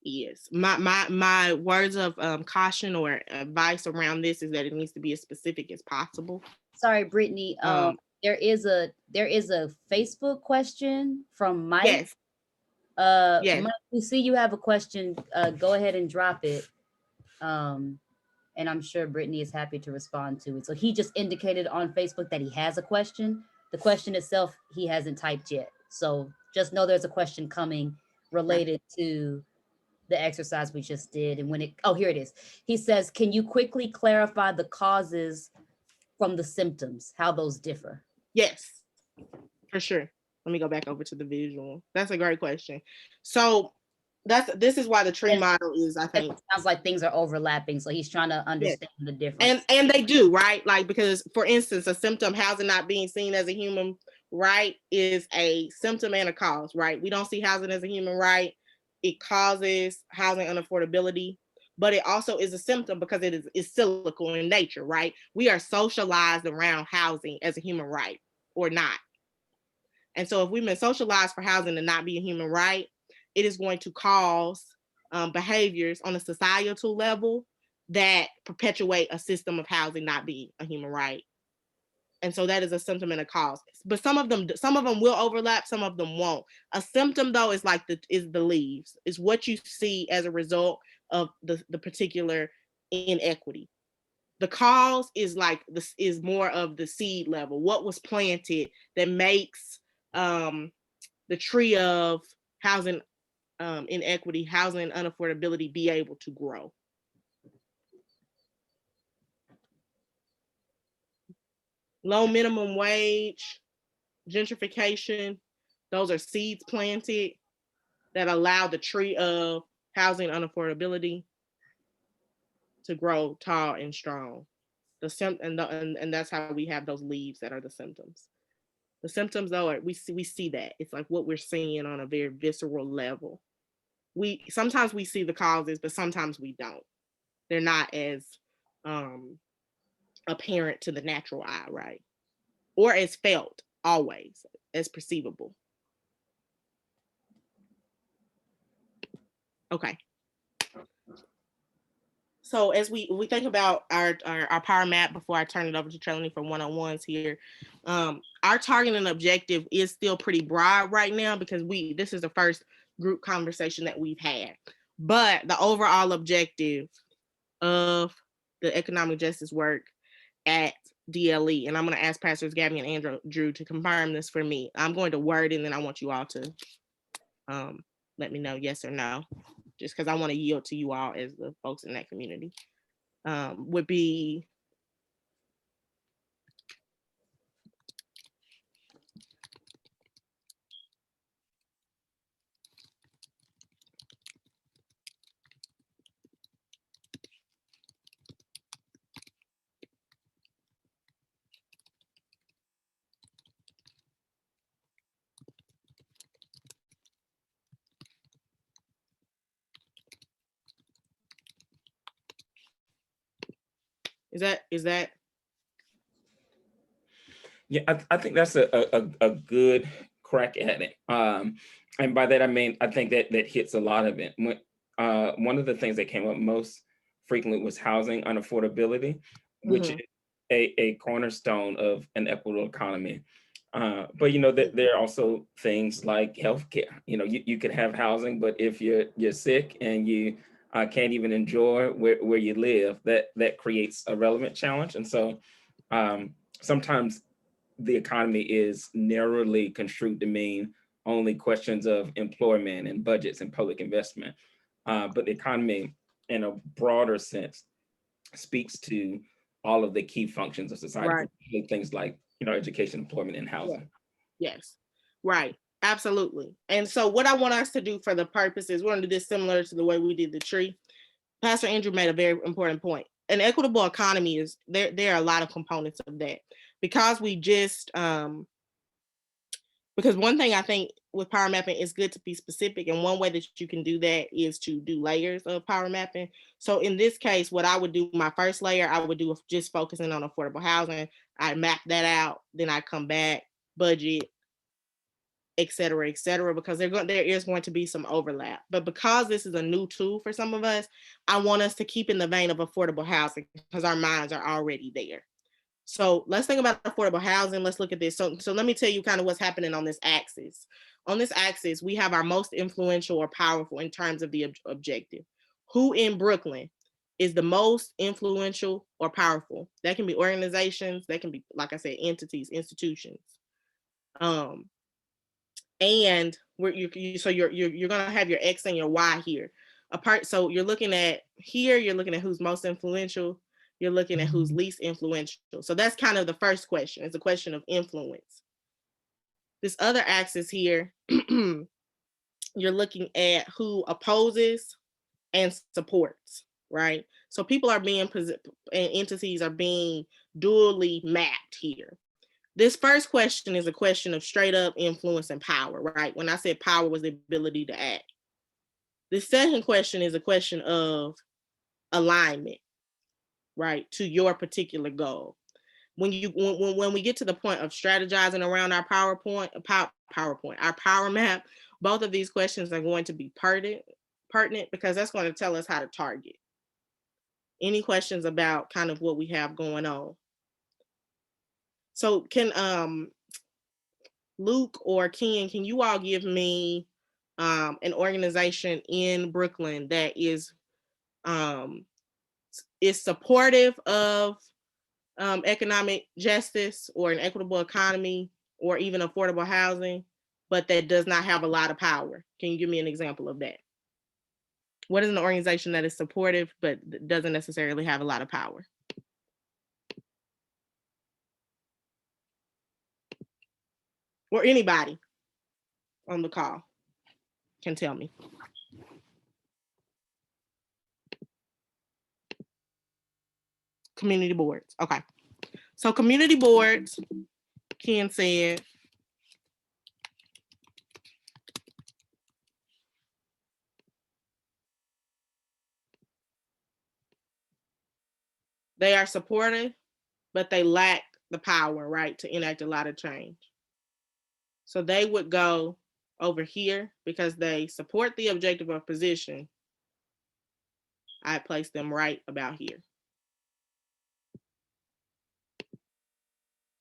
is. My words of caution or advice around this is that it needs to be as specific as possible. Sorry, Brittany. There is a Facebook question from Mike. Yes. Yes. Mike, we see you have a question. Go ahead and drop it. And I'm sure Brittany is happy to respond to it. So he just indicated on Facebook that he has a question. The question itself he hasn't typed yet. So just know there's a question coming related to the exercise we just did. And here it is. He says, can you quickly clarify the causes from the symptoms, how those differ? Yes, for sure. Let me go back over to the visual. That's a great question. So This is why the tree model is, I think. It sounds like things are overlapping. So he's trying to understand the difference. And they do, right? Like, because for instance, a symptom, housing not being seen as a human right, is a symptom and a cause, right? We don't see housing as a human right. It causes housing unaffordability, but it also is a symptom because it's cyclical in nature, right? We are socialized around housing as a human right or not. And so if we've been socialized for housing to not be a human right, it is going to cause behaviors on a societal level that perpetuate a system of housing not being a human right. And so that is a symptom and a cause. But some of them will overlap, some of them won't. A symptom, though, is like the leaves. Is what you see as a result of the particular inequity. The cause is like this, is more of the seed level. What was planted that makes the tree of housing inequity, housing unaffordability be able to grow. Low minimum wage, gentrification, those are seeds planted that allow the tree of housing unaffordability to grow tall and strong. And that's how we have those leaves that are the symptoms. The symptoms, though, we see that. It's like what we're seeing on a very visceral level. Sometimes we see the causes, but sometimes we don't. They're not as apparent to the natural eye, right? Or as felt, always, as perceivable. Okay. So as we think about our power map, before I turn it over to Trelenny for one-on-ones here, our target and objective is still pretty broad right now because this is the first group conversation that we've had. But the overall objective of the economic justice work at DLE, and I'm going to ask Pastors Gabby and Andrew to confirm this for me. I'm going to word it, and then I want you all to let me know yes or no, just because I want to yield to you all as the folks in that community, would be Is that? Yeah, I think that's a good crack at it. And by that, I mean, I think that hits a lot of it. One of the things that came up most frequently was housing unaffordability, which is a cornerstone of an equitable economy. But, you know, there are also things like healthcare. You know, you could have housing, but if you're sick and you can't even enjoy where you live, that creates a relevant challenge. And so sometimes the economy is narrowly construed to mean only questions of employment and budgets and public investment. But the economy, in a broader sense, speaks to all of the key functions of society, right. Things like, you know, education, employment, and housing. Yes, right. Absolutely. And so what I want us to do for the purposes, we're going to do this similar to the way we did the tree. Pastor Andrew made a very important point. An equitable economy is, there are a lot of components of that. Because we just, because one thing I think with power mapping is good to be specific. And one way that you can do that is to do layers of power mapping. So in this case, what I would do, my first layer, I would do just focusing on affordable housing. I map that out, then I come back, budget, et cetera, because there is going to be some overlap. But because this is a new tool for some of us, I want us to keep in the vein of affordable housing because our minds are already there. So let's think about affordable housing. Let's look at this. So let me tell you kind of what's happening on this axis. On this axis, we have our most influential or powerful in terms of the objective. Who in Brooklyn is the most influential or powerful? That can be organizations. That can be, like I said, entities, institutions. And so you're gonna have your X and your Y here. So you're looking at here. You're looking at who's most influential. You're looking at who's least influential. So that's kind of the first question. It's a question of influence. This other axis here you're looking at who opposes and supports, right? So people are being, and entities are being dually mapped here. This first question is a question of straight up influence and power, right? When I said power was the ability to act. The second question is a question of alignment, right, to your particular goal. When we get to the point of strategizing around our our power map, both of these questions are going to be pertinent because that's going to tell us how to target. Any questions about kind of what we have going on? So can Luke or Ken, can you all give me an organization in Brooklyn that is supportive of economic justice or an equitable economy or even affordable housing, but that does not have a lot of power? Can you give me an example of that? What is an organization that is supportive but doesn't necessarily have a lot of power? Or anybody on the call can tell me. Community boards. Okay. So community boards, Ken said, they are supportive, but they lack the power, right, to enact a lot of change. So they would go over here because they support the objective of position. I place them right about here.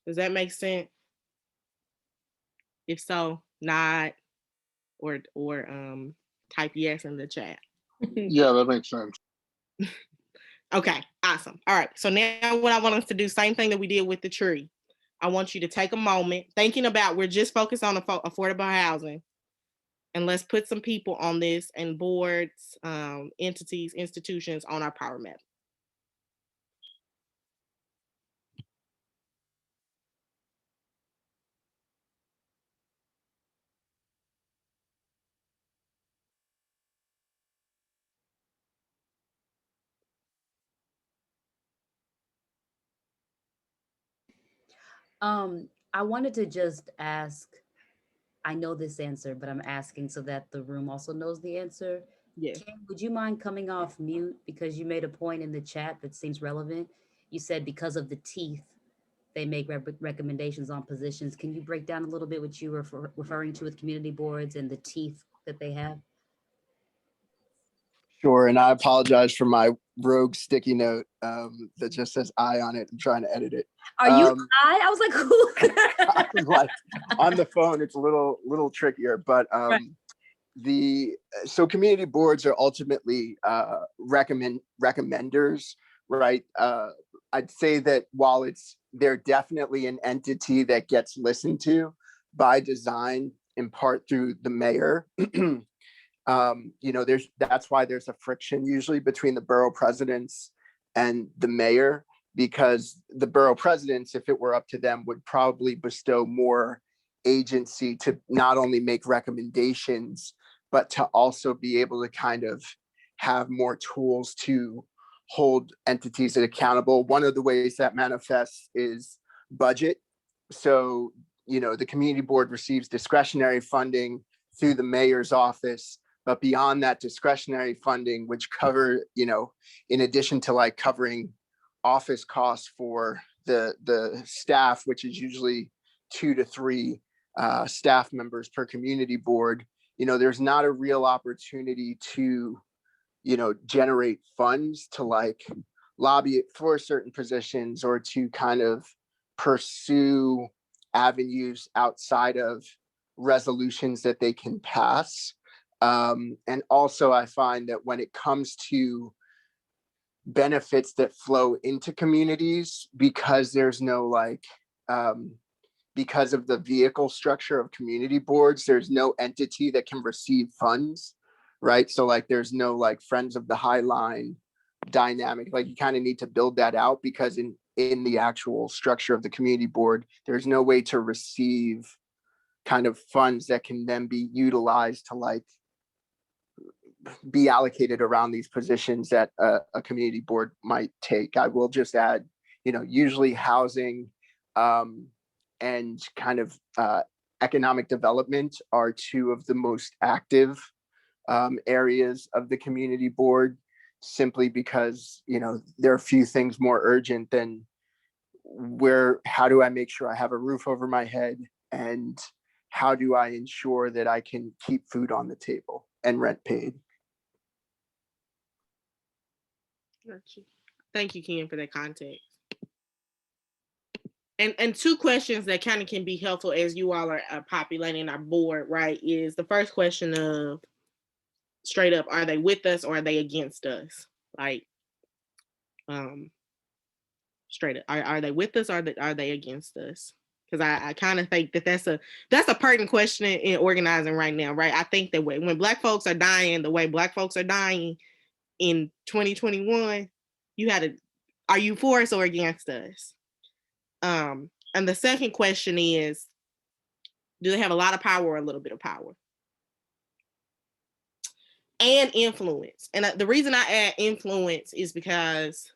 Does that make sense? If so, nod or type yes in the chat. Yeah, that makes sense. Okay, awesome. All right, so now what I want us to do, same thing that we did with the tree. I want you to take a moment thinking about, we're just focused on affordable housing, and let's put some people on this and boards, entities, institutions on our power map. I wanted to just ask, I know this answer, but I'm asking so that the room also knows the answer. Yeah. Ken, would you mind coming off mute because you made a point in the chat that seems relevant? You said because of the teeth, they make recommendations on positions. Can you break down a little bit what you were referring to with community boards and the teeth that they have? Sure, and I apologize for my rogue sticky note that just says I on it. I'm trying to edit it. Are you I was like, who? I was like, on the phone, it's a little trickier, but Right. So community boards are ultimately recommenders, right? I'd say that while they're definitely an entity that gets listened to by design, in part through the mayor. That's why there's a friction usually between the borough presidents and the mayor, because the borough presidents, if it were up to them, would probably bestow more agency to not only make recommendations, but to also be able to kind of have more tools to hold entities accountable. One of the ways that manifests is budget. So, the community board receives discretionary funding through the mayor's office. But beyond that discretionary funding, which cover, in addition to like covering office costs for the staff, which is usually 2 to 3 staff members per community board, there's not a real opportunity to, generate funds to like lobby it for certain positions or to kind of pursue avenues outside of resolutions that they can pass. And also I find that when it comes to benefits that flow into communities, because there's no because of the vehicle structure of community boards, there's no entity that can receive funds, right? So like there's no like friends of the High Line dynamic. Like you kind of need to build that out, because in the actual structure of the community board, there's no way to receive kind of funds that can then be utilized to like be allocated around these positions that a community board might take. I will just add, usually housing and kind of economic development are two of the most active areas of the community board, simply because, there are few things more urgent than how do I make sure I have a roof over my head, and how do I ensure that I can keep food on the table and rent paid. Thank you, Ken, for that context. And two questions that kind of can be helpful as you all are populating our board, right? Is the first question of straight up, are they with us or are they against us? Like, straight up, are they with us or are they against us? Because I kind of think that that's a pertinent question in organizing right now, right? I think that when Black folks are dying the way Black folks are dying in 2021, are you for us or against us? And the second question is, do they have a lot of power or a little bit of power? And influence. And the reason I add influence is because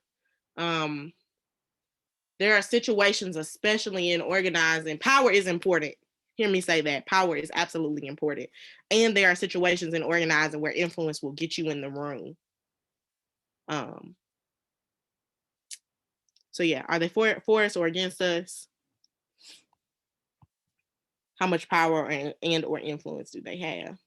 there are situations, especially in organizing, power is important. Hear me say that. Power is absolutely important. And there are situations in organizing where influence will get you in the room. So yeah, are they for us or against us? How much power and or influence do they have?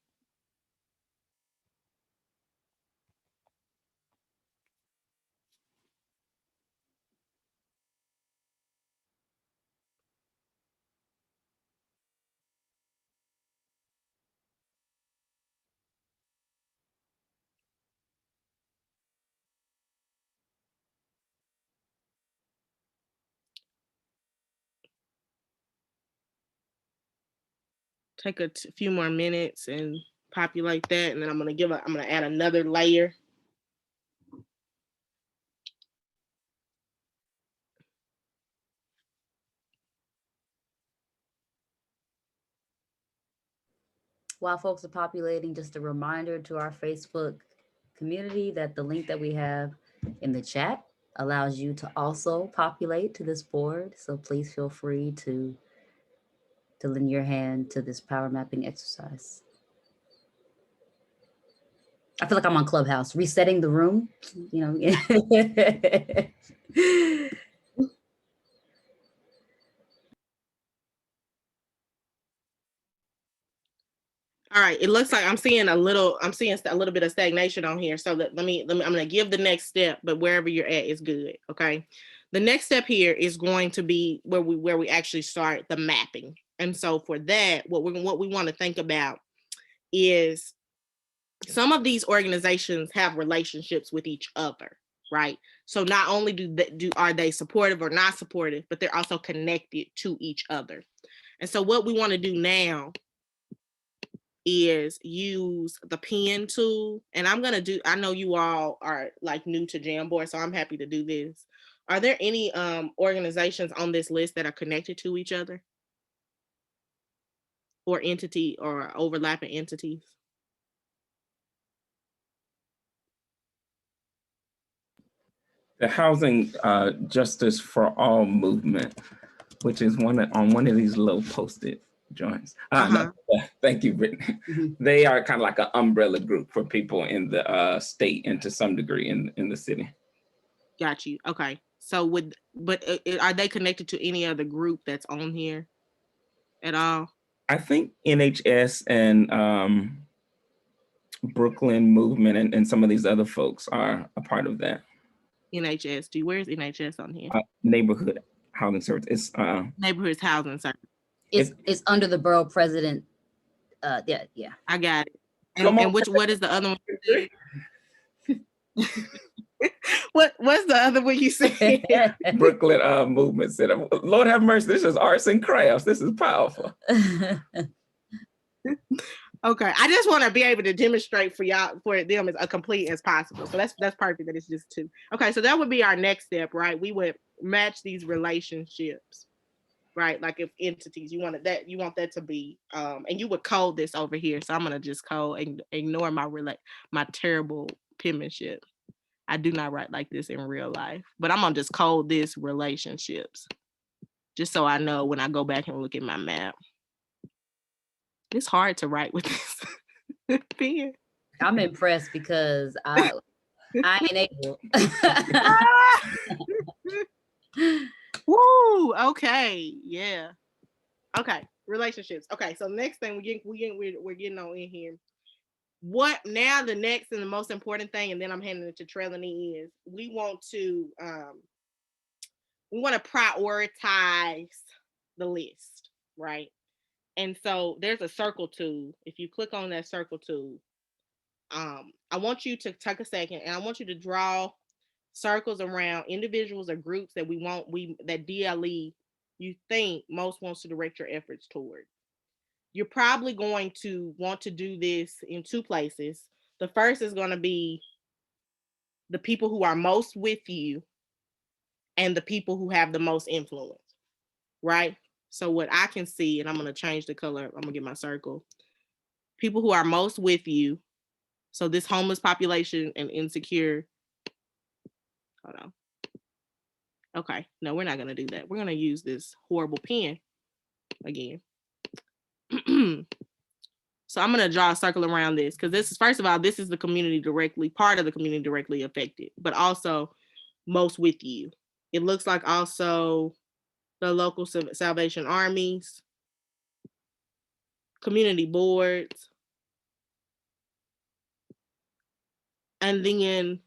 Take a few more minutes and populate that, and then I'm gonna add another layer. While folks are populating, just a reminder to our Facebook community that the link that we have in the chat allows you to also populate to this board. So please feel free to lend your hand to this power mapping exercise. I feel like I'm on Clubhouse, resetting the room, All right, it looks like I'm seeing a little bit of stagnation on here. So I'm gonna give the next step, but wherever you're at is good. Okay. The next step here is going to be where we actually start the mapping. And so for that, what we want to think about is some of these organizations have relationships with each other, right? So not only are they supportive or not supportive, but they're also connected to each other. And so what we want to do now is use the pen tool. And I know you all are like new to Jamboard, so I'm happy to do this. Are there any organizations on this list that are connected to each other? Or entity or overlapping entities? The Housing Justice for All movement, which is on one of these little post-it joints. No, thank you, Brittany. They are kind of like an umbrella group for people in the state and to some degree in the city. Got you. Okay. So are they connected to any other group that's on here at all? I think NHS and Brooklyn movement and some of these other folks are a part of that. NHS. Where's NHS on here? Neighborhood Housing Service. It's Neighborhood Housing Service. It's under the borough president. Yeah. I got it. And what is the other one? What's the other one you said? Brooklyn Movement Center. Lord have mercy, this is arts and crafts. This is powerful. Okay, I just want to be able to demonstrate for them as complete as possible. So that's perfect that it's just two. Okay, so that would be our next step, right? We would match these relationships. right? Like if entities, you want that to be, and you would code this over here. So I'm gonna just code and ignore my terrible penmanship. I do not write like this in real life, but I'm gonna just code this relationships, just so I know when I go back and look at my map. It's hard to write with this pen. I'm impressed because I ain't able. Woo! Okay, yeah. Okay, relationships. Okay, so next thing we're getting on in here. What now? The next and the most important thing, and then I'm handing it to Trelenny, is we want to prioritize the list, right? And so there's a circle tool. If you click on that circle tool, I want you to take a second and I want you to draw circles around individuals or groups that that DLE you think most wants to direct your efforts toward. You're probably going to want to do this in two places. The first is going to be the people who are most with you and the people who have the most influence, right? So what I can see, and I'm going to change the color. I'm going to get my circle. People who are most with you. So this homeless population and insecure. Hold on. Okay, no, we're not going to do that. We're going to use this horrible pen again. So I'm going to draw a circle around this because this is, first of all, this is the community part of the community directly affected, but also most with you. It looks like also the local Salvation Armies, community boards, and then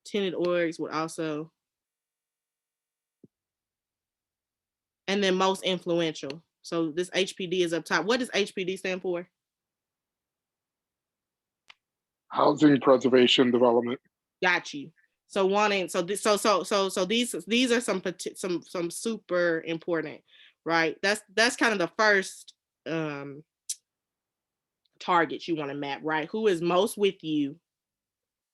tenant orgs would also, and then most influential. So this HPD is up top. What does HPD stand for? Housing Preservation Development. Got you. So these are some super important, right? That's kind of the first targets you want to map, right? Who is most with you,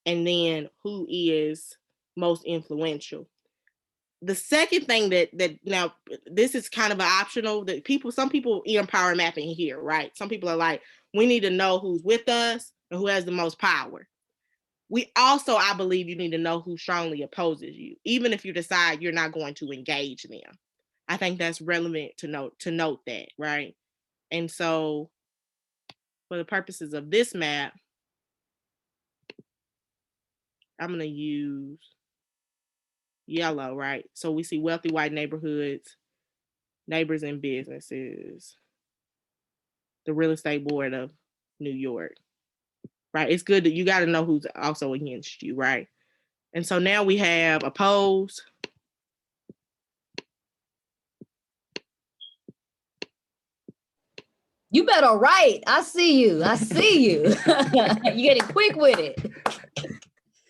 and then who is most influential. The second thing that now this is kind of an optional that some people empower mapping here, right? Some people are like, we need to know who's with us and who has the most power. We also, I believe, you need to know who strongly opposes you, even if you decide you're not going to engage them. I think that's relevant to note that, right? And so for the purposes of this map, I'm going to use yellow, right? So we see wealthy white neighborhoods, neighbors and businesses, the real estate board of New York, right? It's good that you got to know who's also against you, right? And so now we have oppose. You better write. I see you. You getting quick with it.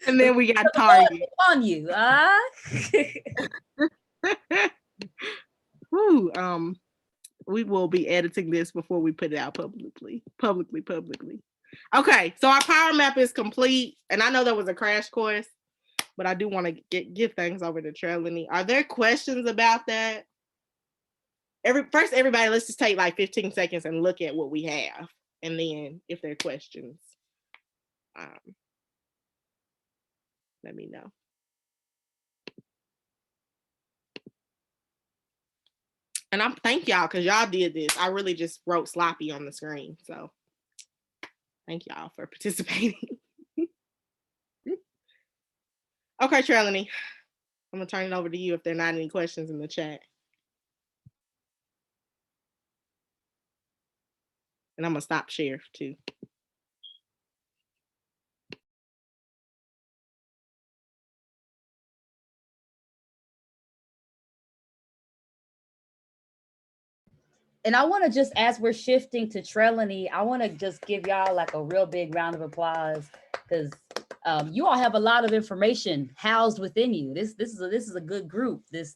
And then we got target on you. Woo, we will be editing this before we put it out publicly. Okay, so our power map is complete. And I know that was a crash course, but I do want to give things over to Trelenny. Are there questions about that? Everybody, let's just take like 15 seconds and look at what we have. And then if there are questions, let me know. And thank y'all because y'all did this. I really just wrote sloppy on the screen. So thank y'all for participating. Okay, Trelenny, I'm gonna turn it over to you if there are not any questions in the chat. And I'm gonna stop share too. And I want to just, as we're shifting to Trelenny, I want to just give y'all like a real big round of applause because you all have a lot of information housed within you. This is a good group. This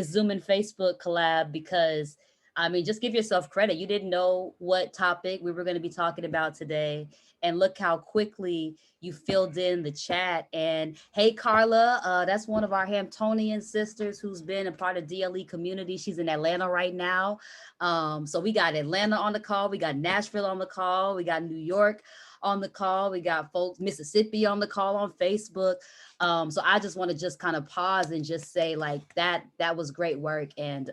Zoom and Facebook collab, because I mean, just give yourself credit. You didn't know what topic we were going to be talking about today. And look how quickly you filled in the chat. And hey, Carla, that's one of our Hamptonian sisters who's been a part of DLE community. She's in Atlanta right now. So we got Atlanta on the call. We got Nashville on the call. We got New York on the call. We got folks, Mississippi on the call on Facebook. So I just want to just kind of pause and just say like that was great work. And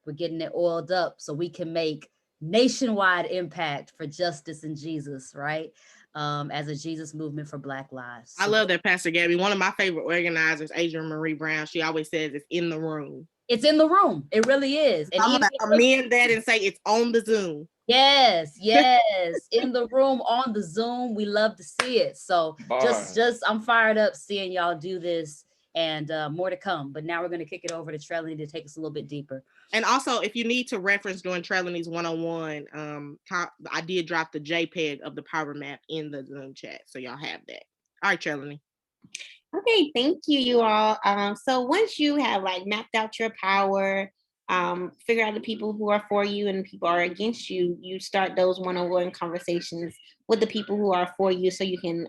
we're getting it oiled up so we can make nationwide impact for justice and Jesus, right? As a Jesus movement for Black lives. I love that, Pastor Gabby. One of my favorite organizers, Adrienne Marie Brown, she always says it's in the room. It's in the room. It really is. And I'm going to amend that and say it's on the Zoom. Yes, in the room, on the Zoom. We love to see it. So just I'm fired up seeing y'all do this, and more to come. But now we're going to kick it over to Trelenny to take us a little bit deeper. And also, if you need to reference during Trelenny's one-on-one, I did drop the JPEG of the power map in the Zoom chat, so y'all have that. All right, Trelenny. Okay, thank you, you all. So once you have like mapped out your power, figure out the people who are for you and people are against you, you start those one-on-one conversations with the people who are for you so you can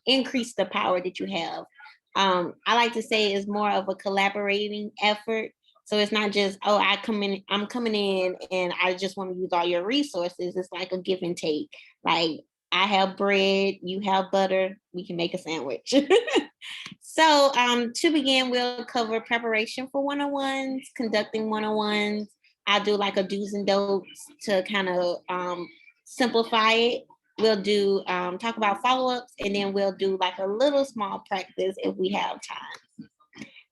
increase the power that you have. I like to say it's more of a collaborating effort. So it's not just, oh, I'm coming in and I just want to use all your resources. It's like a give and take. Like I have bread, you have butter, we can make a sandwich. So to begin, we'll cover preparation for one-on-ones, conducting one-on-ones. I'll do like a do's and don'ts to kind of simplify it. We'll do talk about follow-ups, and then we'll do like a little small practice if we have time.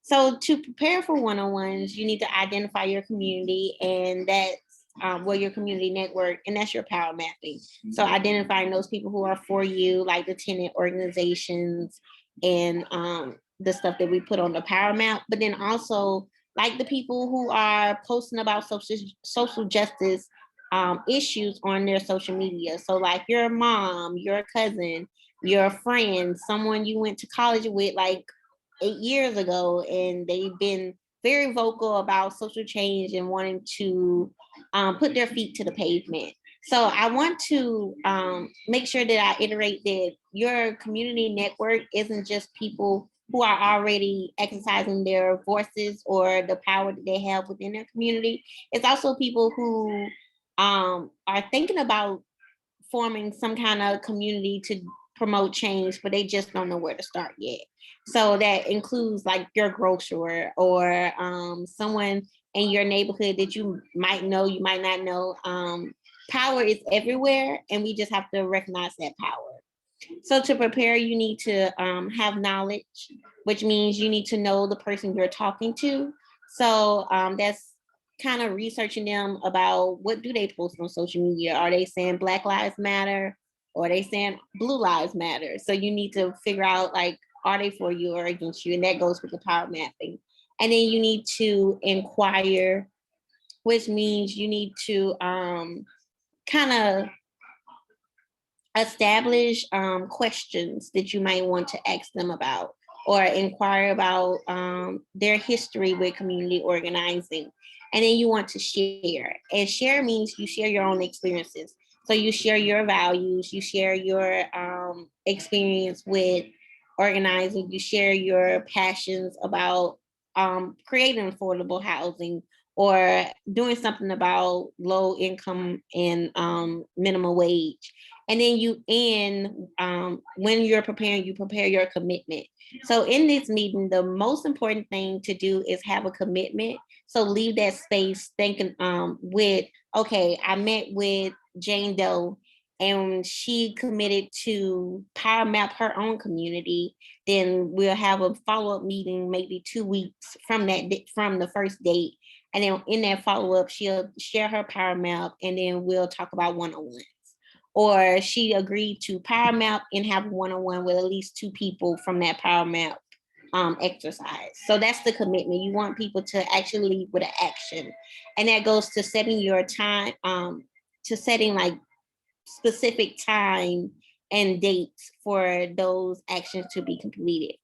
So to prepare for one-on-ones, you need to identify your community, and that's where your community network, and that's your power mapping. So identifying those people who are for you, like the tenant organizations and the stuff that we put on the power map, but then also like the people who are posting about social justice issues on their social media. So like your mom, your cousin, your friend, someone you went to college with like 8 years ago, and they've been very vocal about social change and wanting to put their feet to the pavement. So I want to make sure that I iterate that your community network isn't just people who are already exercising their voices or the power that they have within their community. It's also people who are thinking about forming some kind of community to promote change, but they just don't know where to start yet. So that includes like your grocer or someone in your neighborhood that you might know, you might not know. Power is everywhere, and we just have to recognize that power. So to prepare, you need to have knowledge, which means you need to know the person you're talking to. So that's kind of researching them about what do they post on social media. Are they saying Black Lives Matter, or are they saying Blue Lives Matter? So you need to figure out like, are they for you or against you? And that goes with the power mapping. And then you need to inquire, which means you need to kind of establish questions that you might want to ask them about, or inquire about their history with community organizing. And then you want to share. And share means you share your own experiences. So you share your values, you share your experience with organizing, you share your passions about creating affordable housing, or doing something about low income and minimum wage. And then you when you're preparing, you prepare your commitment. So in this meeting, the most important thing to do is have a commitment. So leave that space thinking with, okay, I met with Jane Doe and she committed to power map her own community. Then we'll have a follow-up meeting maybe 2 weeks from the first date. And then in that follow-up, she'll share her power map, and then we'll talk about one-on-ones. Or she agreed to power map and have a one-on-one with at least 2 people from that power map exercise. So that's the commitment. You want people to actually leave with an action. And that goes to setting your time, to setting like specific time and dates for those actions to be completed.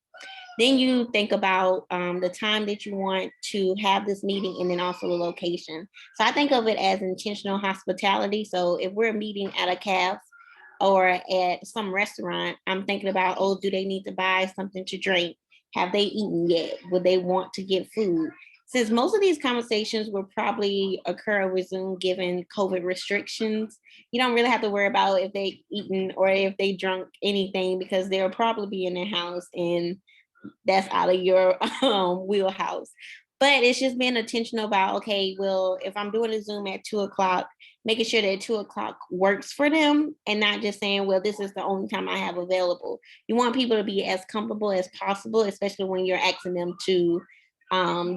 Then you think about the time that you want to have this meeting and then also the location. So I think of it as intentional hospitality. So if we're meeting at a cafe or at some restaurant, I'm thinking about, oh, do they need to buy something to drink? Have they eaten yet? Would they want to get food? Since most of these conversations will probably occur over Zoom given COVID restrictions, you don't really have to worry about if they eaten or if they drunk anything because they'll probably be in their house and that's out of your wheelhouse. But it's just being intentional about, okay, well, if I'm doing a Zoom at 2:00, making sure that 2:00 works for them and not just saying, well, this is the only time I have available. You want people to be as comfortable as possible, especially when you're asking them to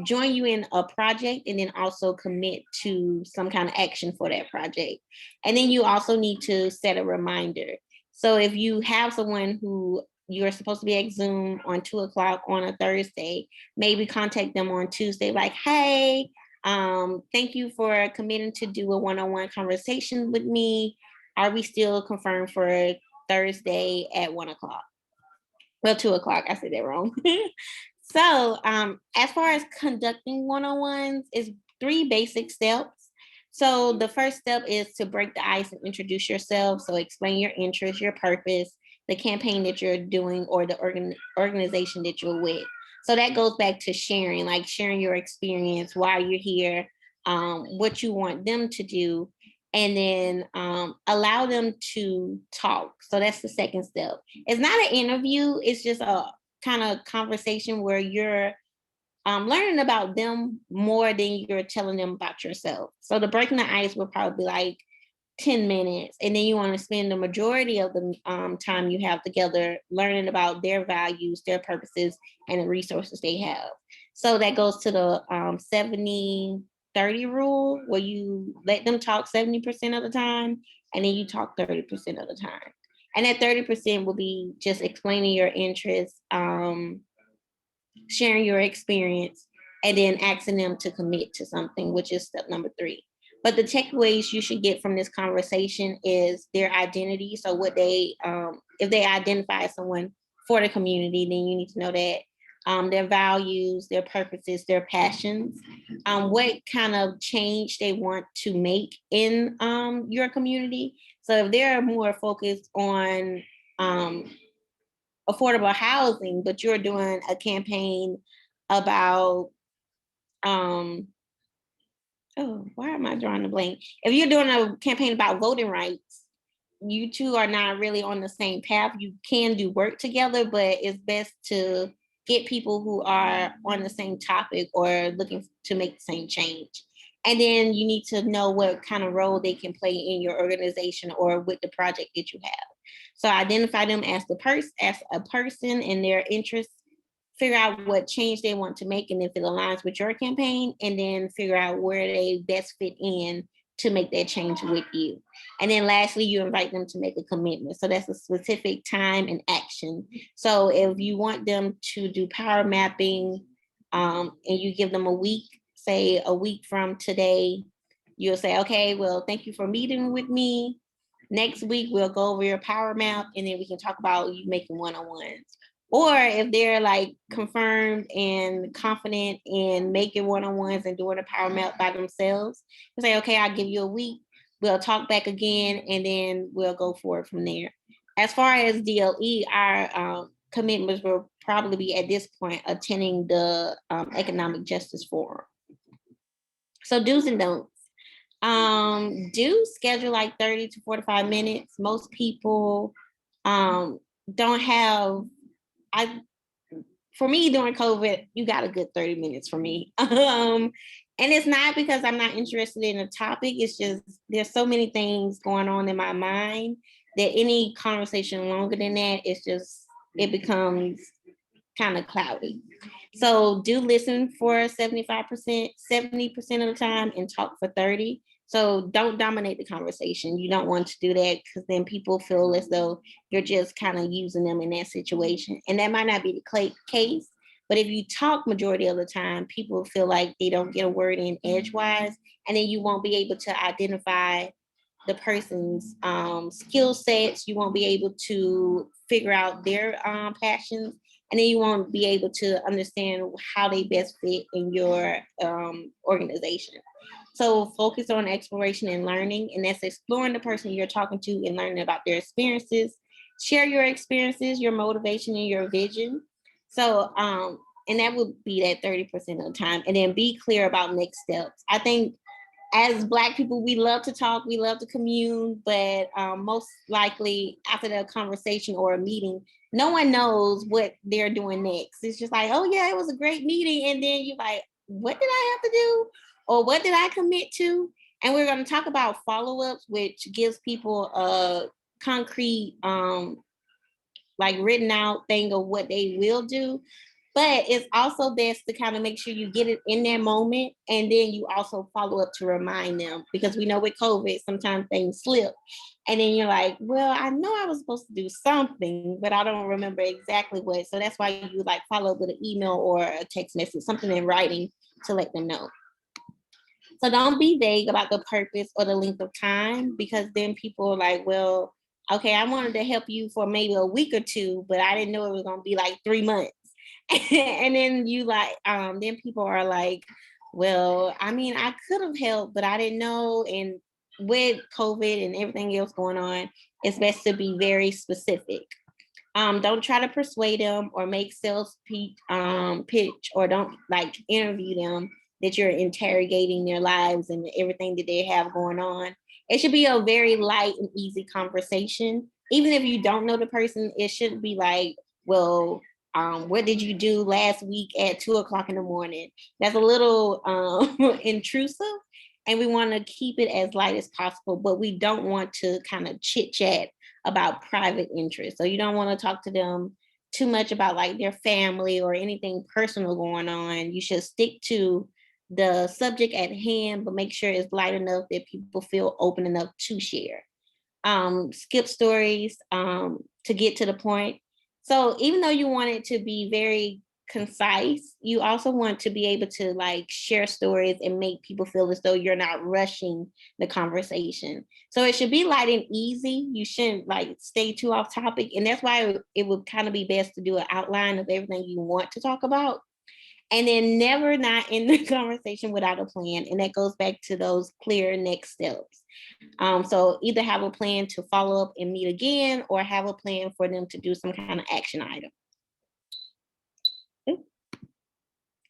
join you in a project and then also commit to some kind of action for that project. And then you also need to set a reminder. So if you have someone who you're supposed to be at Zoom on 2:00 on a Thursday, maybe contact them on Tuesday, like, hey, thank you for committing to do a one-on-one conversation with me. Are we still confirmed for Thursday at 1:00? Well, 2:00, I said that wrong. So as far as conducting one-on-ones, is 3 basic steps. So the first step is to break the ice and introduce yourself. So explain your interests, your purpose, the campaign that you're doing, or the organization that you're with. So that goes back to sharing, like sharing your experience, why you're here, what you want them to do, and then allow them to talk. So that's the second step. It's not an interview, it's just a kind of conversation where you're learning about them more than you're telling them about yourself. So the breaking the ice will probably be like 10 minutes. And then you want to spend the majority of the time you have together learning about their values, their purposes, and the resources they have. So that goes to the 70-30 rule, where you let them talk 70% of the time, and then you talk 30% of the time. And that 30% will be just explaining your interests, sharing your experience, and then asking them to commit to something, which is step number 3. But the takeaways you should get from this conversation is their identity. So what they, if they identify as someone for the community, then you need to know that their values, their purposes, their passions, what kind of change they want to make in your community. So if they're more focused on affordable housing, but you're doing a campaign about, oh, why am I drawing a blank? If you're doing a campaign about voting rights, you two are not really on the same path. You can do work together, but it's best to get people who are on the same topic or looking to make the same change. And then you need to know what kind of role they can play in your organization or with the project that you have. So identify them as a person and their interests, figure out what change they want to make and if it aligns with your campaign, and then figure out where they best fit in to make that change with you. And then lastly, you invite them to make a commitment. So that's a specific time and action. So if you want them to do power mapping and you give them a week, say a week from today, you'll say, okay, well, thank you for meeting with me. Next week, we'll go over your power map and then we can talk about you making one-on-ones. Or if they're like confirmed and confident in making one-on-ones and doing a power map by themselves, you say, okay, I'll give you a week. We'll talk back again and then we'll go forward from there. As far as DLE, our commitments will probably be at this point attending the Economic Justice Forum. So do's and don'ts. Do schedule like 30 to 45 minutes. Most people don't have, for me during COVID, you got a good 30 minutes for me. And it's not because I'm not interested in the topic. It's just there's so many things going on in my mind that any conversation longer than that, it becomes kind of cloudy. So do listen for 70% of the time and talk for 30. So don't dominate the conversation. You don't want to do that because then people feel as though you're just kind of using them in that situation. And that might not be the case, but if you talk majority of the time, people feel like they don't get a word in edgewise, and then you won't be able to identify the person's skill sets. You won't be able to figure out their passions. and then you won't be able to understand how they best fit in your organization. So focus on exploration and learning, and that's exploring the person you're talking to and learning about their experiences. Share your experiences, your motivation, and your vision. So, and that would be that 30% of the time. And then be clear about next steps. I think as Black people, we love to talk, we love to commune, but most likely after the conversation or a meeting, no one knows what they're doing next. It's just like, oh yeah, it was a great meeting. And then you're like, what did I have to do? Or what did I commit to? And we're going to talk about follow-ups, which gives people a concrete, like written out thing of what they will do. But it's also best to kind of make sure you get it in that moment, and then you also follow up to remind them, because we know with COVID, sometimes things slip. And then you're like, well, I know I was supposed to do something, but I don't remember exactly what. So that's why you like follow up with an email or a text message, something in writing to let them know. So don't be vague about the purpose or the length of time, because then people are like, well, okay, I wanted to help you for maybe a week or two, but I didn't know it was going to be like 3 months. And then you like, then people are like, well, I mean, I could have helped, but I didn't know. And with COVID and everything else going on, it's best to be very specific. Don't try to persuade them or make sales pitch, or don't like interview them that you're interrogating their lives and everything that they have going on. It should be a very light and easy conversation. Even if you don't know the person, it shouldn't be like, well, what did you do last week at 2:00 in the morning? That's a little intrusive, and we want to keep it as light as possible, but we don't want to kind of chit chat about private interests. So you don't want to talk to them too much about like their family or anything personal going on. You should stick to the subject at hand, but make sure it's light enough that people feel open enough to share. Skip stories to get to the point. So even though you want it to be very concise, you also want to be able to like share stories and make people feel as though you're not rushing the conversation. So it should be light and easy. You shouldn't like stay too off topic. And that's why it would kind of be best to do an outline of everything you want to talk about. And then never not end the conversation without a plan. And that goes back to those clear next steps. So either have a plan to follow up and meet again, or have a plan for them to do some kind of action item.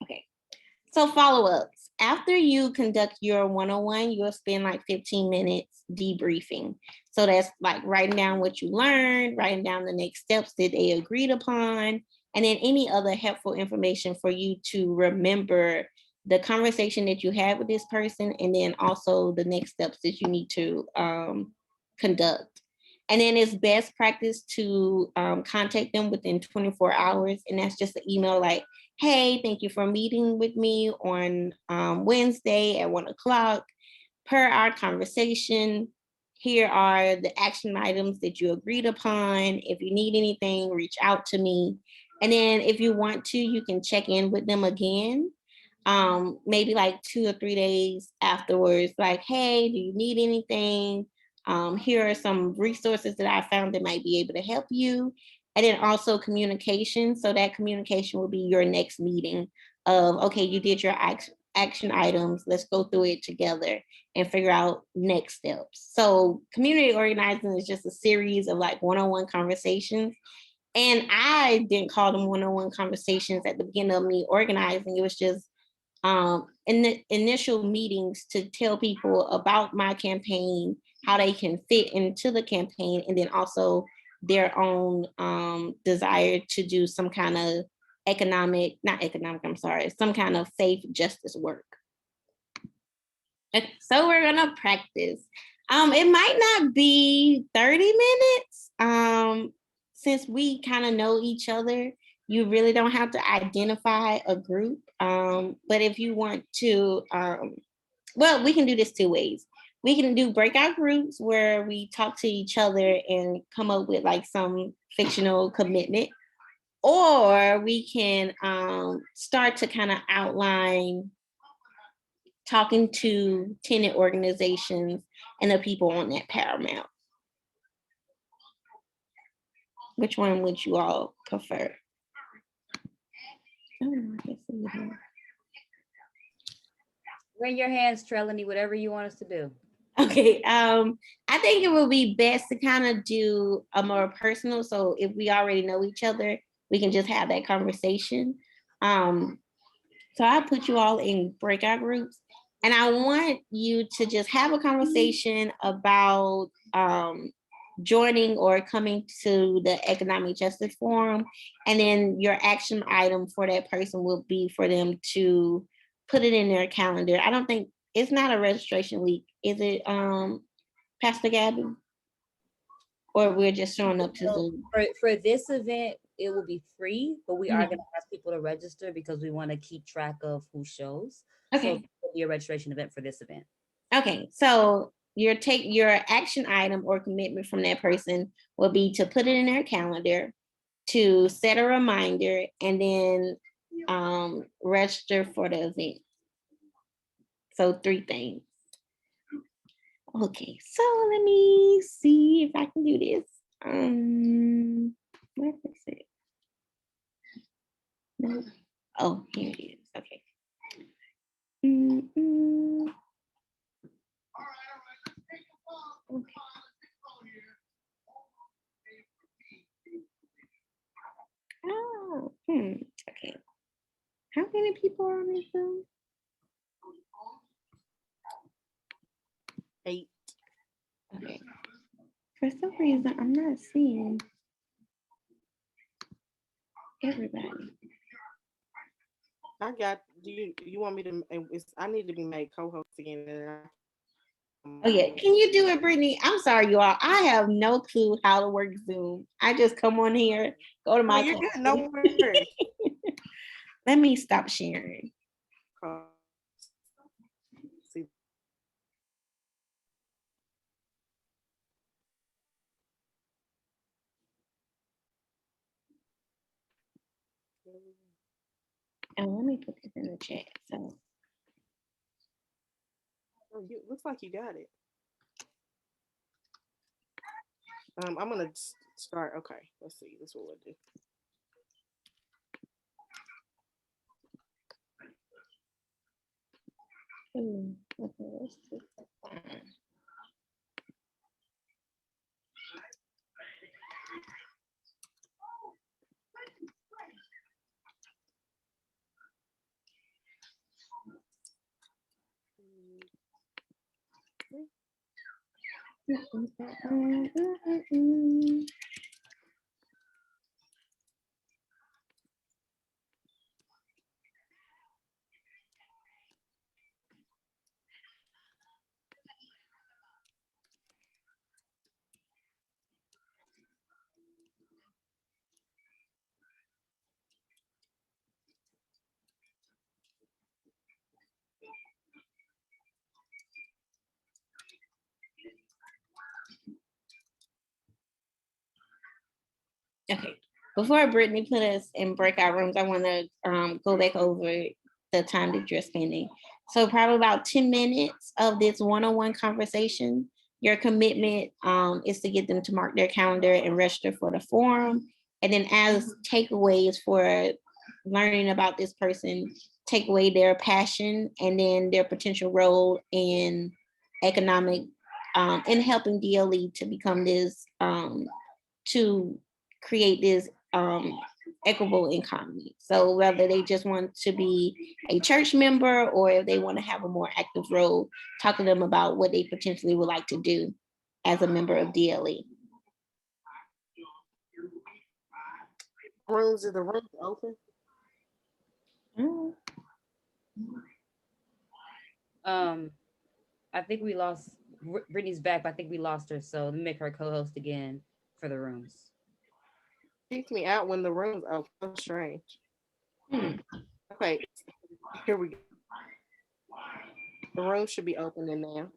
Okay, so follow-ups. After you conduct your one-on-one, you'll spend like 15 minutes debriefing. So that's like writing down what you learned, writing down the next steps that they agreed upon, and then any other helpful information for you to remember the conversation that you had with this person, and then also the next steps that you need to conduct. And then it's best practice to contact them within 24 hours. And that's just an email like, hey, thank you for meeting with me on Wednesday at 1:00. Per our conversation, here are the action items that you agreed upon. If you need anything, reach out to me. And then if you want to, you can check in with them again. Maybe like 2 or 3 days afterwards, like, hey, do you need anything? Here are some resources that I found that might be able to help you. And then also communication. So that communication will be your next meeting of, okay, you did your action items. Let's go through it together and figure out next steps. So community organizing is just a series of like one-on-one conversations. And I didn't call them one-on-one conversations at the beginning of me organizing. It was just in the initial meetings to tell people about my campaign, how they can fit into the campaign, and then also their own desire to do some kind of some kind of faith justice work. Okay, so we're gonna practice. It might not be 30 minutes. Since we kind of know each other, you really don't have to identify a group. But if you want to, well, we can do this 2 ways. We can do breakout groups where we talk to each other and come up with like some fictional commitment, or we can start to kind of outline talking to tenant organizations and the people on that paramount. Which one would you all prefer? Oh, I can see it here. Bring your hands, Trelenny, whatever you want us to do. Okay, I think it would be best to kind of do a more personal. So if we already know each other, we can just have that conversation. So I put you all in breakout groups, and I want you to just have a conversation about joining or coming to the Economic Justice Forum, and then your action item for that person will be for them to put it in their calendar. I don't think it's not a registration week, is it, Pastor Gabby? Or we're just showing up to Zoom? For this event, it will be free, but we are going to ask people to register because we want to keep track of who shows. Okay. So it will be a registration event for this event. Okay, so your action item or commitment from that person will be to put it in their calendar, to set a reminder, and then register for the event. So 3 things. Okay, so let me see if I can do this. Where is it? No. Oh, here it is. Okay. Okay. Oh, okay. How many people are on this Zoom? 8. Okay. For some reason, I'm not seeing everybody. I got you. You want me to? I need to be made co-host again. Oh yeah, can you do it, Brittany? I'm sorry, you all. I have no clue how to work Zoom. I just come on here, go to my. You're good. No worries. Let me stop sharing. See. And let me put this in the chat. So. Oh, looks like you got it. I'm gonna start. Okay, let's see. This is what we'll do. Okay, let's see. Okay, before Brittany put us in breakout rooms, I want to go back over the time that you're spending. So probably about 10 minutes of this one-on-one conversation. Your commitment is to get them to mark their calendar and register for the forum. And then as takeaways for learning about this person, take away their passion and then their potential role in economic, in helping DLE to become this, to create this equitable economy. So whether they just want to be a church member or if they want to have a more active role, talk to them about what they potentially would like to do as a member of DLE. Are the rooms open? I think we lost Brittany's back, but I think we lost her. So let me make her co-host again for the rooms. Kicked me out when the room's open. So strange. Okay, here we go. The room should be opening now.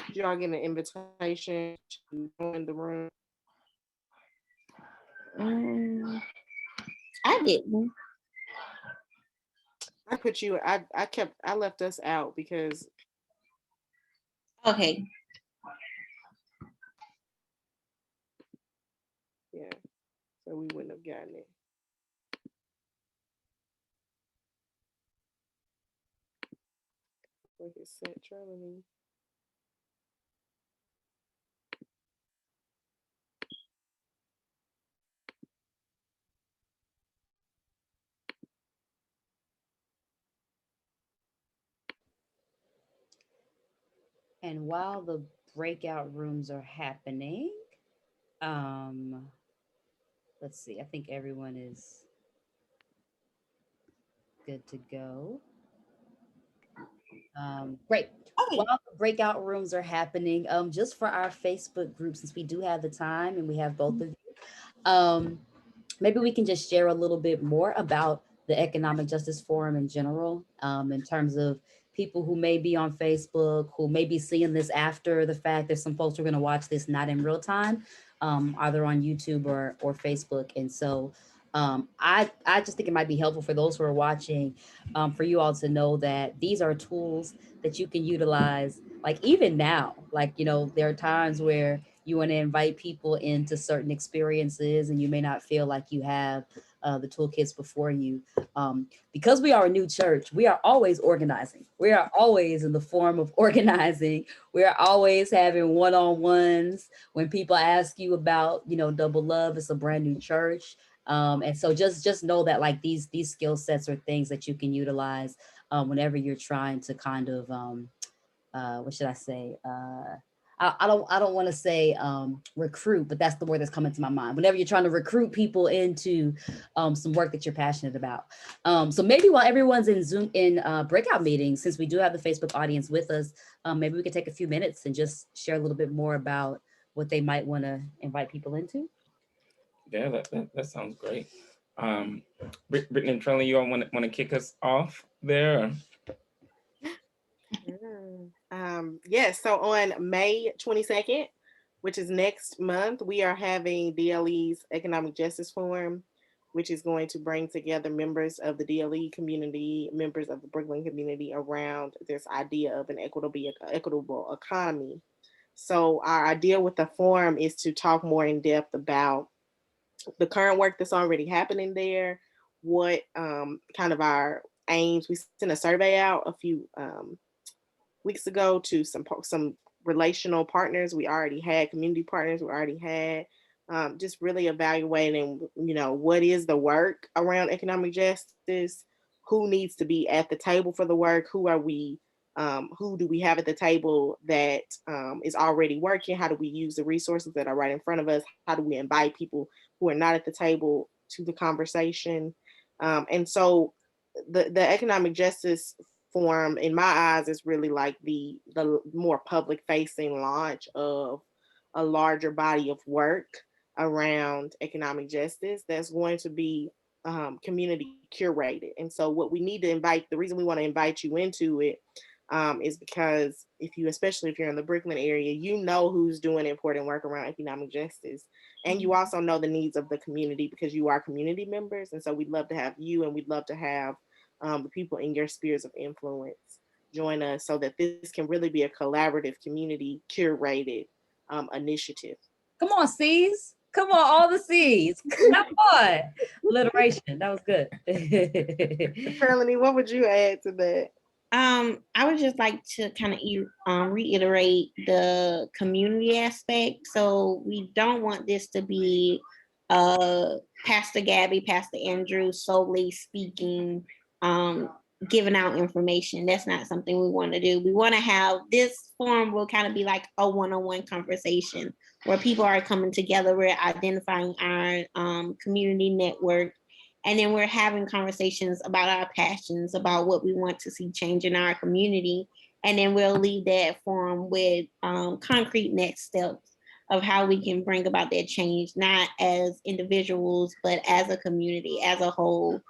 Did y'all get an invitation to join the room? I didn't. I put you. I left us out because Okay. Yeah, so we wouldn't have gotten it. Look at sent Trelenny. And while the breakout rooms are happening, let's see, I think everyone is good to go. Great. Okay. While the breakout rooms are happening, just for our Facebook group, since we do have the time and we have both of you, maybe we can just share a little bit more about the Economic Justice Forum in general, in terms of people who may be on Facebook, who may be seeing this after the fact. There's some folks who are going to watch this not in real time, either on YouTube or Facebook. And so I just think it might be helpful for those who are watching, for you all to know that these are tools that you can utilize, like even now. Like, you know, there are times where you want to invite people into certain experiences and you may not feel like you have the toolkits before you. Because we are a new church, we are always organizing. We are always in the form of organizing. We are always having one-on-ones. When people ask you about, you know, Double Love, it's a brand new church. And so just know that like these skill sets are things that you can utilize whenever you're trying to kind of, what should I say? I don't want to say recruit, but that's the word that's coming to my mind. Whenever you're trying to recruit people into some work that you're passionate about. So maybe while everyone's in Zoom in breakout meetings, since we do have the Facebook audience with us, maybe we could take a few minutes and just share a little bit more about what they might want to invite people into. Yeah, that sounds great. Brittany and Trelenny, you all want to kick us off there? Yes, so on May 22nd, which is next month, we are having DLE's Economic Justice Forum, which is going to bring together members of the DLE community, members of the Brooklyn community around this idea of an equitable economy. So our idea with the forum is to talk more in depth about the current work that's already happening there, what kind of our aims. We sent a survey out a few weeks ago to some relational partners we already had, community partners we already had, just really evaluating, you know, what is the work around economic justice, who needs to be at the table for the work, who are we, who do we have at the table that is already working, how do we use the resources that are right in front of us, how do we invite people who are not at the table to the conversation. And so the Economic Justice Forum, in my eyes, is really like the more public facing launch of a larger body of work around economic justice that's going to be community curated. And so what we need to invite, the reason we want to invite you into it is because especially if you're in the Brooklyn area, you know who's doing important work around economic justice. And you also know the needs of the community because you are community members. And so we'd love to have you, and we'd love to have the people in your spheres of influence join us so that this can really be a collaborative, community curated initiative. Come on, C's. Come on, all the C's. Come on. Alliteration. That was good. Trelenny, what would you add to that? I would just like to kind of reiterate the community aspect. So we don't want this to be Pastor Gabby, Pastor Andrew solely speaking, giving out information. That's not something we want to do. We want to have this forum will kind of be like a one-on-one conversation where people are coming together. We're identifying our community network, and then we're having conversations about our passions, about what we want to see change in our community. And then we'll leave that forum with concrete next steps of how we can bring about that change, not as individuals, but as a community, as a whole.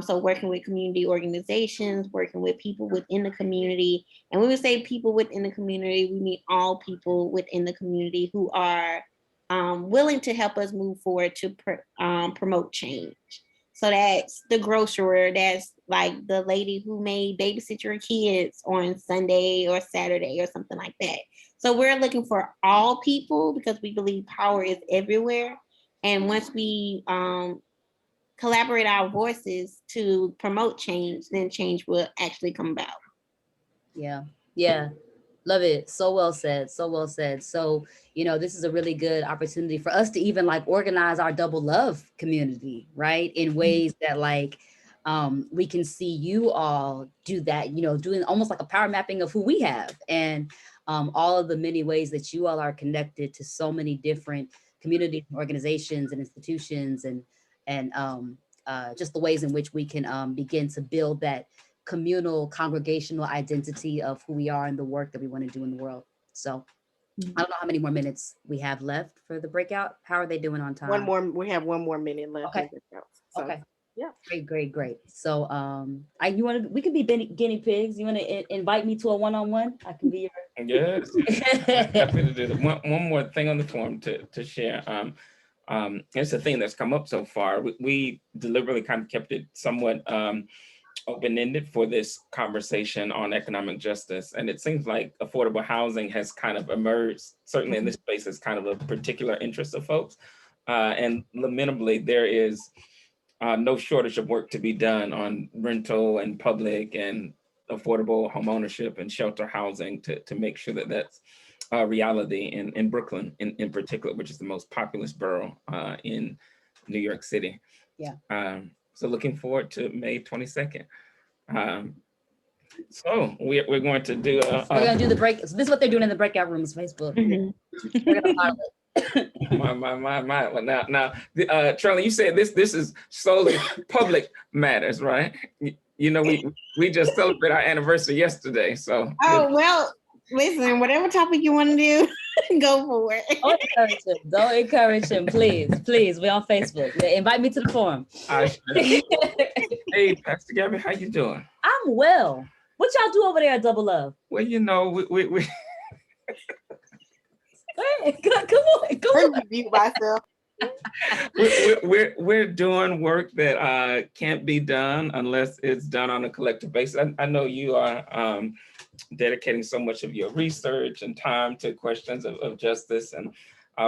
So working with community organizations, working with people within the community. And when we say people within the community, we mean all people within the community who are willing to help us move forward to promote change. So that's the grocerer, that's like the lady who may babysit your kids on Sunday or Saturday or something like that. So we're looking for all people because we believe power is everywhere. And once we collaborate our voices to promote change, then change will actually come about. Yeah. Yeah. Love it. So well said. So well said. So, this is a really good opportunity for us to even like organize our double love community, right? In ways that like we can see you all do that, doing almost like a power mapping of who we have and all of the many ways that you all are connected to so many different communities, organizations and institutions and just the ways in which we can begin to build that communal, congregational identity of who we are and the work that we want to do in the world. So I don't know how many more minutes we have left for the breakout. How are they doing on time? We have 1 more minute left. Okay. So, okay. Yeah. Great. So we could be guinea pigs. You want to invite me to a one-on-one? I can be your Yes. Happy to do that. One more thing on the forum to share. It's a thing that's come up so far. We deliberately kind of kept it somewhat open-ended for this conversation on economic justice. And it seems like affordable housing has kind of emerged, certainly in this space, as kind of a particular interest of folks. And lamentably, there is no shortage of work to be done on rental and public and affordable home ownership and shelter housing to make sure that that's a reality in Brooklyn in particular, which is the most populous borough in New York City. Yeah. So looking forward to May 22nd. So we're going to do we're going to do the break. So this is what they're doing in the breakout rooms, Facebook. We're going to model it. my. Well, now, Trelenny, you said this is solely public matters, right? We just celebrated our anniversary yesterday, so. Oh, well, listen, whatever topic you want to do, go for it. Don't encourage him, please. We're on Facebook. Invite me to the forum. Hey, Pastor Gabby, how you doing? I'm well. What y'all do over there at Double Love? Well, we Come on. Myself. We're doing work that can't be done unless it's done on a collective basis. I know you are dedicating so much of your research and time to questions of justice, and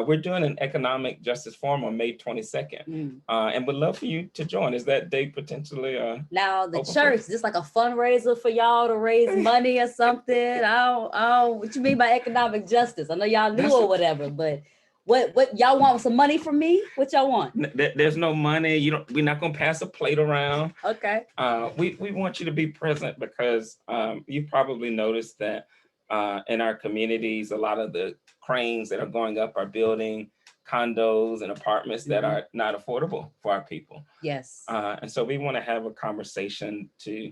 we're doing an economic justice forum on May 22nd, and would love for you to join. Is that date potentially? Now the church, just like a fundraiser for y'all to raise money or something? I don't. What you mean by economic justice? I know y'all knew or whatever, but what y'all want? Some money from me? What y'all want? There's no money. We're not gonna pass a plate around. Okay. We want you to be present because you probably noticed that in our communities, a lot of the cranes that are going up are building condos and apartments that are not affordable for our people. Yes. And so we want to have a conversation to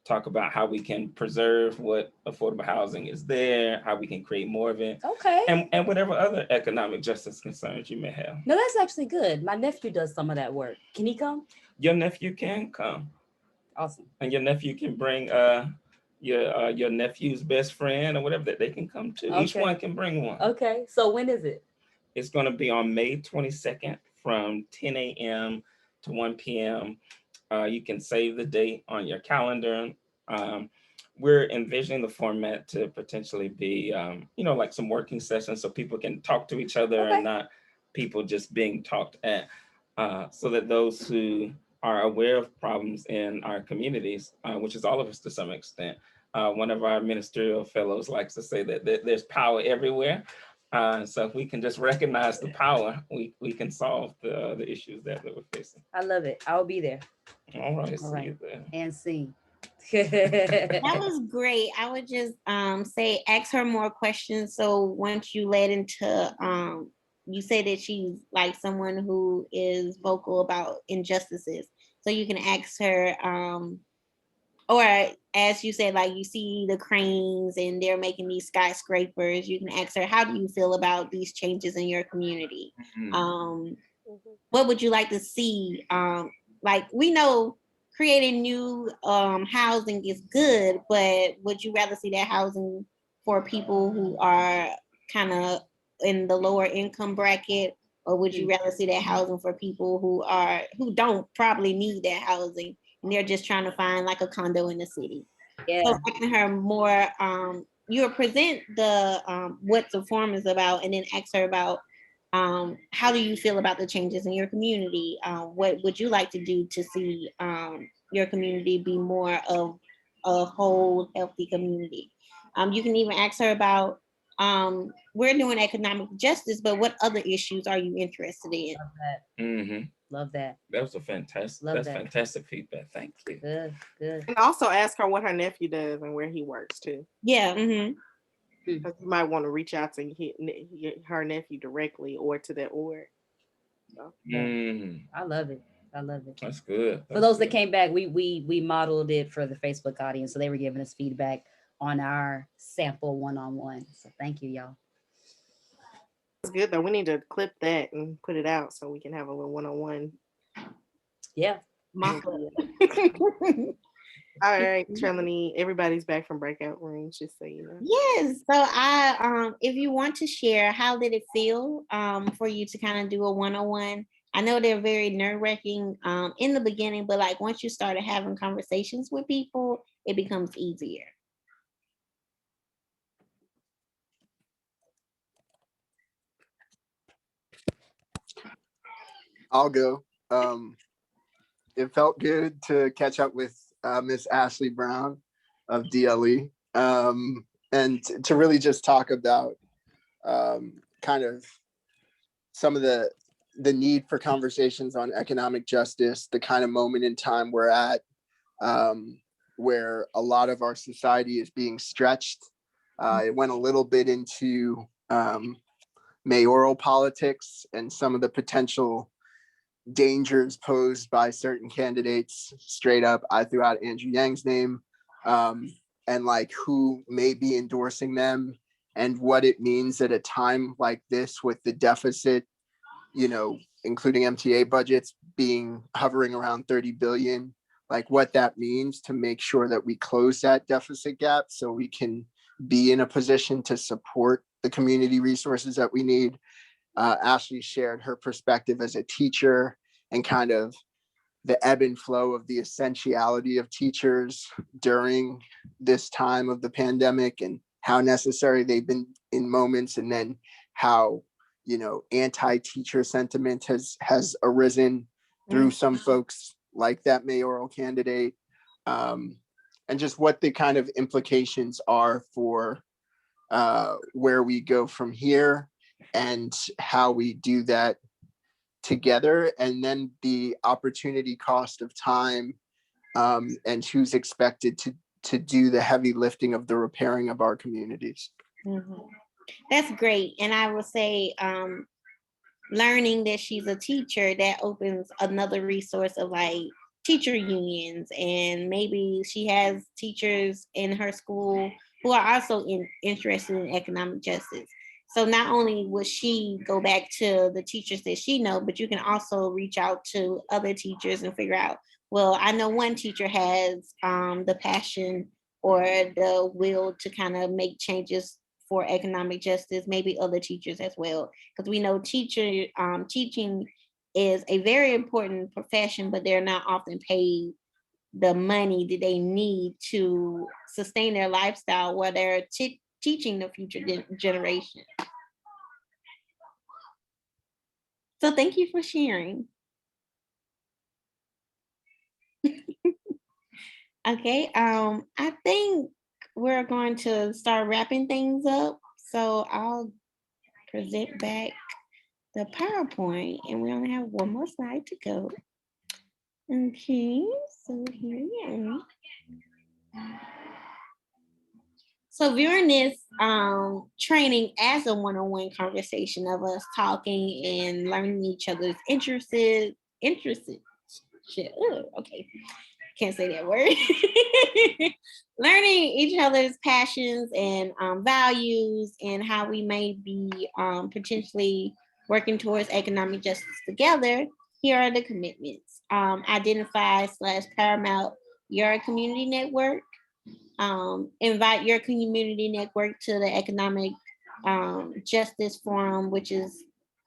talk about how we can preserve what affordable housing is there, how we can create more of it. Okay. And whatever other economic justice concerns you may have. No, that's actually good. My nephew does some of that work. Can he come? Your nephew can come. Awesome. And your nephew can bring your nephew's best friend or whatever that they can come to. Okay. Each one can bring one. Okay. So when is it? It's going to be on May 22nd from 10 a.m. to 1 p.m. You can save the date on your calendar. We're envisioning the format to potentially be, like some working sessions so people can talk to each other and not people just being talked at, so that those who are aware of problems in our communities, which is all of us to some extent. One of our Ministerial Fellows likes to say that there's power everywhere. So if we can just recognize the power, we can solve the issues that we're facing. I love it. I'll be there. All right. See you there. And sing. That was great. I would just say ask her more questions. So once you led into you say that she's like someone who is vocal about injustices. So you can ask her, or as you said, like you see the cranes and they're making these skyscrapers, you can ask her, how do you feel about these changes in your community? What would you like to see? Like we know creating new housing is good, but would you rather see that housing for people who are kind of in the lower income bracket, Or would you rather see that housing for people who don't probably need that housing and they're just trying to find like a condo in the city? Yeah. So asking her more, you'll present the what the forum is about, and then ask her about how do you feel about the changes in your community? What would you like to do to see your community be more of a whole, healthy community? You can even ask her about, we're doing economic justice, but what other issues are you interested in? Love that. Mm-hmm. Love that. That was a fantastic. Love That's that. fantastic feedback. Thank you. Good, good. And also ask her what her nephew does and where he works too. Yeah. Because you might want to reach out to her nephew directly or to that org. So. I love it. I love it. That's good. For those that came back, we modeled it for the Facebook audience, so they were giving us feedback on our sample one-on-one. So thank you, y'all. It's good though. We need to clip that and put it out so we can have a little one-on-one. Yeah. All right, Trelenny, everybody's back from breakout rooms, just so you know. Yes. So I if you want to share, how did it feel for you to kind of do a one-on-one? I know they're very nerve-wracking in the beginning, but like once you started having conversations with people, it becomes easier. I'll go. It felt good to catch up with Miss Ashley Brown of DLE, and to really just talk about kind of some of the need for conversations on economic justice, the kind of moment in time we're at, where a lot of our society is being stretched. It went a little bit into mayoral politics and some of the potential dangers posed by certain candidates. Straight up, I threw out Andrew Yang's name, and like who may be endorsing them and what it means at a time like this with the deficit, you know, including MTA budgets being hovering around 30 billion, like what that means to make sure that we close that deficit gap so we can be in a position to support the community resources that we need. Ashley shared her perspective as a teacher and kind of the ebb and flow of the essentiality of teachers during this time of the pandemic and how necessary they've been in moments, and then how, you know, anti-teacher sentiment has arisen through some folks like that mayoral candidate, and just what the kind of implications are for where we go from here and how we do that together, and then the opportunity cost of time, and who's expected to do the heavy lifting of the repairing of our communities. That's great. And I will say, learning that she's a teacher, that opens another resource of like teacher unions, and maybe she has teachers in her school who are also interested in economic justice. So not only will she go back to the teachers that she knows, but you can also reach out to other teachers and figure out, well, I know one teacher has the passion or the will to kind of make changes for economic justice, maybe other teachers as well. Because we know teaching is a very important profession, but they're not often paid the money that they need to sustain their lifestyle where they're teaching the future generation. So thank you for sharing. Okay, I think we're going to start wrapping things up. So I'll present back the PowerPoint, and we only have one more slide to go. Okay, so here we are. So viewing this training as a one-on-one conversation of us talking and learning each other's interests. Okay, can't say that word. Learning each other's passions and values, and how we may be potentially working towards economic justice together. Here are the commitments. Identify/paramount your community network. Invite your community network to the Economic Justice Forum, which is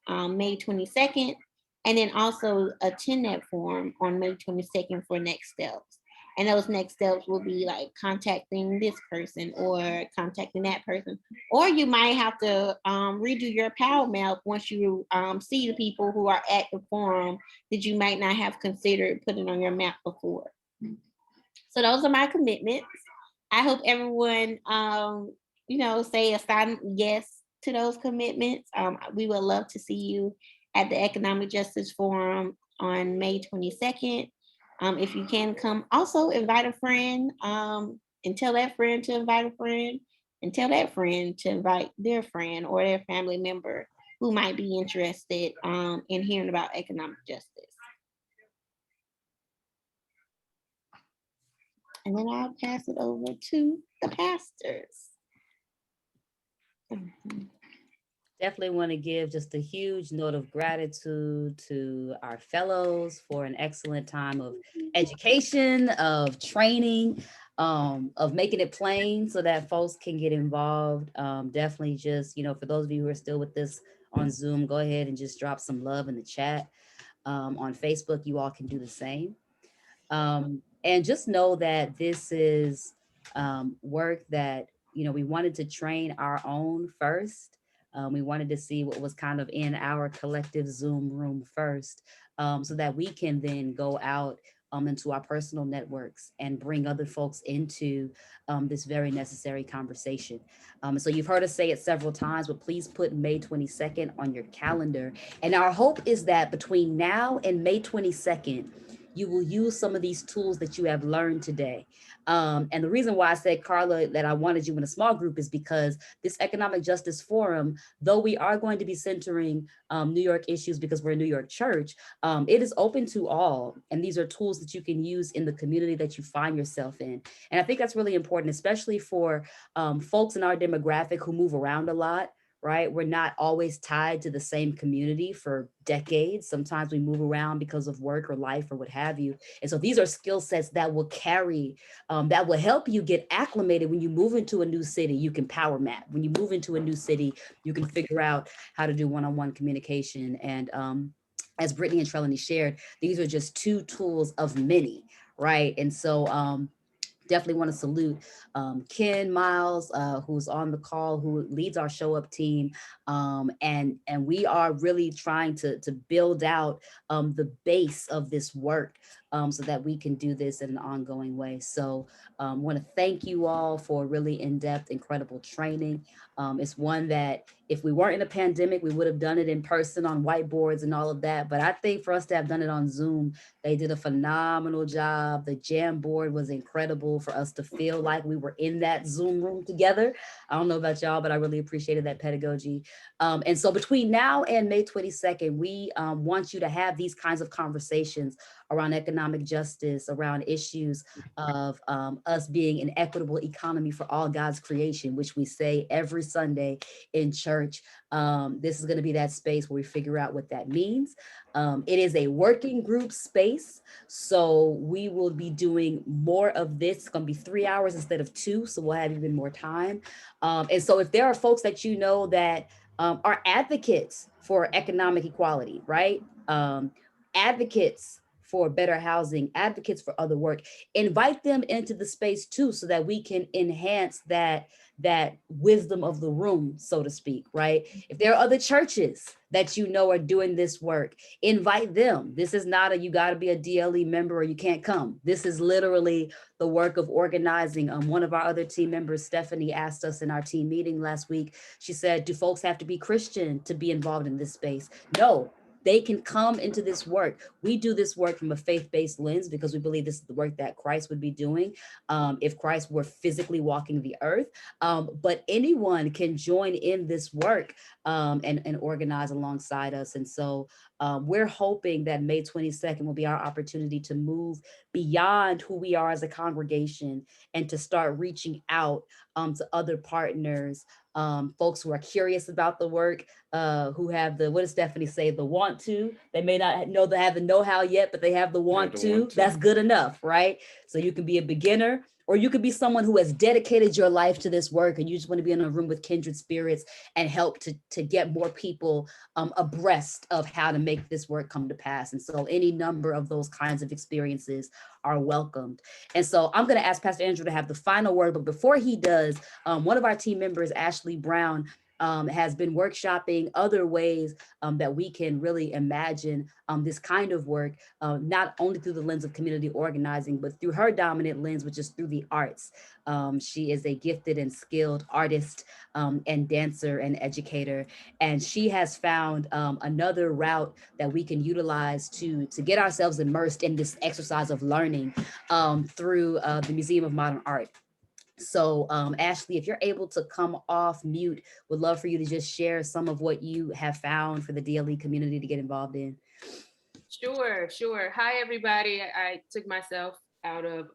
May 22nd, and then also attend that forum on May 22nd for next steps. And those next steps will be like contacting this person or contacting that person. Or you might have to redo your power map once you see the people who are at the forum that you might not have considered putting on your map before. So those are my commitments. I hope everyone, say a silent yes to those commitments. We would love to see you at the Economic Justice Forum on May 22nd. If you can come, also invite a friend and tell that friend to invite a friend and tell that friend to invite their friend or their family member who might be interested in hearing about economic justice. And then I'll pass it over to the pastors. Definitely want to give just a huge note of gratitude to our fellows for an excellent time of education, of training, of making it plain so that folks can get involved. Definitely just, for those of you who are still with us on Zoom, go ahead and just drop some love in the chat. On Facebook, you all can do the same. And just know that this is work that, we wanted to train our own first. We wanted to see what was kind of in our collective Zoom room first, so that we can then go out into our personal networks and bring other folks into this very necessary conversation. So you've heard us say it several times, but please put May 22nd on your calendar. And our hope is that between now and May 22nd, you will use some of these tools that you have learned today. And the reason why I said, Carla, that I wanted you in a small group is because this Economic Justice Forum, though we are going to be centering New York issues because we're a New York church, it is open to all. And these are tools that you can use in the community that you find yourself in. And I think that's really important, especially for folks in our demographic who move around a lot. Right? We're not always tied to the same community for decades. Sometimes we move around because of work or life or what have you. And so these are skill sets that will carry, that will help you get acclimated when you move into a new city. You can power map. When you move into a new city, you can figure out how to do one-on-one communication. And as Brittany and Trelenny shared, these are just two tools of many, right? And so definitely want to salute Ken Miles, who's on the call, who leads our show up team. And we are really trying to build out the base of this work so that we can do this in an ongoing way. So I want to thank you all for really in-depth, incredible training. It's one that if we weren't in a pandemic, we would have done it in person on whiteboards and all of that. But I think for us to have done it on Zoom, they did a phenomenal job. The Jam board was incredible for us to feel like we were in that Zoom room together. I don't know about y'all, but I really appreciated that pedagogy. And so between now and May 22nd, we want you to have these kinds of conversations around economic justice, around issues of us being an equitable economy for all God's creation, which we say every Sunday in church. This is going to be that space where we figure out what that means. It is a working group space, so we will be doing more of this. It's going to be 3 hours instead of 2, so we'll have even more time. And so if there are folks that you know that are advocates for economic equality, right? Advocates for better housing, advocates for other work, invite them into the space too, so that we can enhance that wisdom of the room, so to speak, right? If there are other churches that you know are doing this work, invite them. This is not a, you got to be a DLE member or you can't come. This is literally the work of organizing. One of our other team members, Stephanie, asked us in our team meeting last week, she said, do folks have to be Christian to be involved in this space? No. They can come into this work. We do this work from a faith-based lens because we believe this is the work that Christ would be doing if Christ were physically walking the earth. But anyone can join in this work and organize alongside us. And so we're hoping that May 22nd will be our opportunity to move beyond who we are as a congregation and to start reaching out to other partners, folks who are curious about the work, who have the, what does Stephanie say, the want to. They may not have the know-how yet, but they have the want to. That's good enough, right? So you can be a beginner or you could be someone who has dedicated your life to this work and you just want to be in a room with kindred spirits and help to get more people abreast of how to make this work come to pass. And so any number of those kinds of experiences are welcomed. And so I'm going to ask Pastor Andrew to have the final word, but before he does, one of our team members, Ashley Brown, has been workshopping other ways that we can really imagine this kind of work, not only through the lens of community organizing, but through her dominant lens, which is through the arts. She is a gifted and skilled artist and dancer and educator, and she has found another route that we can utilize to get ourselves immersed in this exercise of learning through the Museum of Modern Art. So Ashley, if you're able to come off mute, would love for you to just share some of what you have found for the DLE community to get involved in. Sure. Hi, everybody. I took myself out of,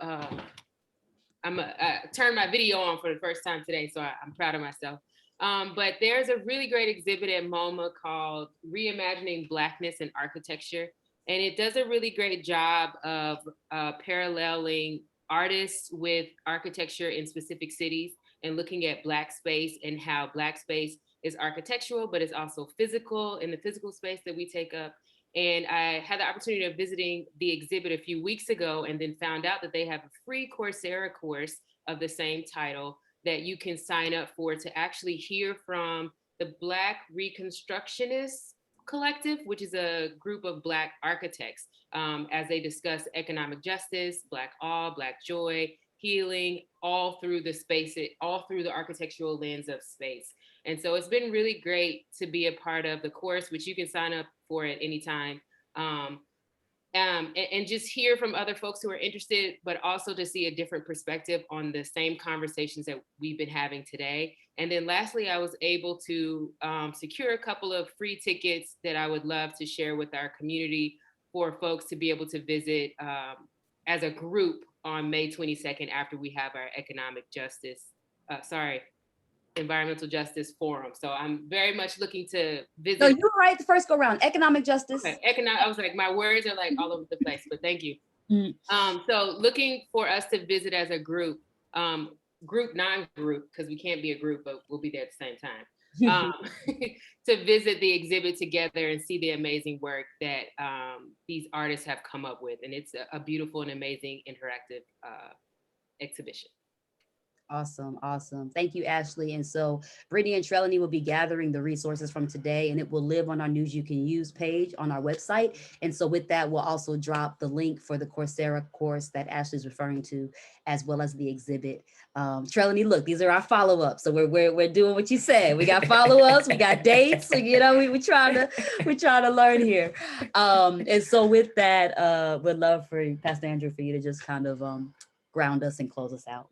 I turned my video on for the first time today, so I'm proud of myself. But there's a really great exhibit at MoMA called Reimagining Blackness in Architecture. And it does a really great job of paralleling artists with architecture in specific cities and looking at Black space and how Black space is architectural, but it's also physical in the physical space that we take up. And I had the opportunity of visiting the exhibit a few weeks ago and then found out that they have a free Coursera course of the same title that you can sign up for to actually hear from the Black Reconstructionists Collective, which is a group of Black architects, as they discuss economic justice, Black awe, Black joy, healing, all through the space, all through the architectural lens of space. And so it's been really great to be a part of the course, which you can sign up for at any time. And just hear from other folks who are interested, but also to see a different perspective on the same conversations that we've been having today. And then lastly, I was able to secure a couple of free tickets that I would love to share with our community for folks to be able to visit as a group on May 22nd after we have our environmental justice forum. So I'm very much looking to visit. No, you were right the first go round, economic justice. Okay, I was like, my words are like all over the place, but thank you. So looking for us to visit as a group, non-group, because we can't be a group, but we'll be there at the same time, to visit the exhibit together and see the amazing work that these artists have come up with. And it's a beautiful and amazing interactive exhibition. Awesome. Thank you, Ashley. And so Brittany and Trelenny will be gathering the resources from today, and it will live on our News You Can Use page on our website. And so with that, we'll also drop the link for the Coursera course that Ashley's referring to, as well as the exhibit. Trelenny, look, these are our follow-ups. So we're doing what you said. We got follow-ups, we got dates. So, we're trying to learn here. And so with that, we'd love for Pastor Andrew for you to just kind of ground us and close us out.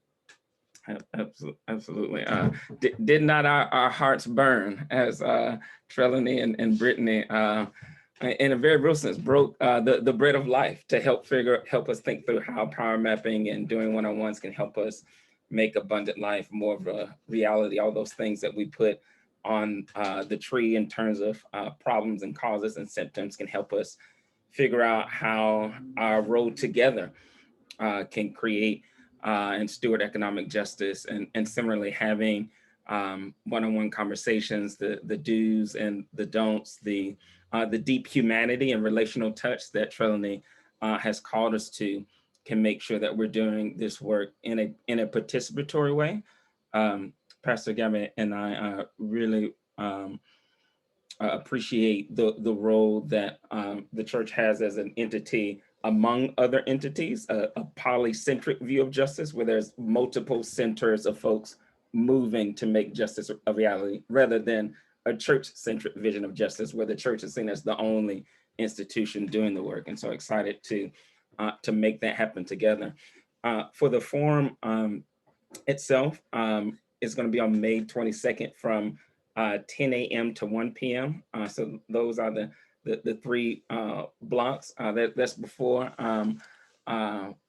Absolutely. Did not our hearts burn as Trelenny and Brittany, in a very real sense, broke the bread of life to help us think through how power mapping and doing one-on-ones can help us make abundant life more of a reality. All those things that we put on the tree in terms of problems and causes and symptoms can help us figure out how our road together can create and steward economic justice, and similarly having one-on-one conversations, the do's and the don'ts, the deep humanity and relational touch that Trelenny has called us to, can make sure that we're doing this work in a participatory way. Pastor Gavin and I really appreciate the role that the church has as an entity among other entities, a polycentric view of justice, where there's multiple centers of folks moving to make justice a reality, rather than a church-centric vision of justice, where the church is seen as the only institution doing the work. And so excited to make that happen together. For the forum itself, it's going to be on May 22nd from 10 a.m. to 1 p.m. So those are the three blocks. That's before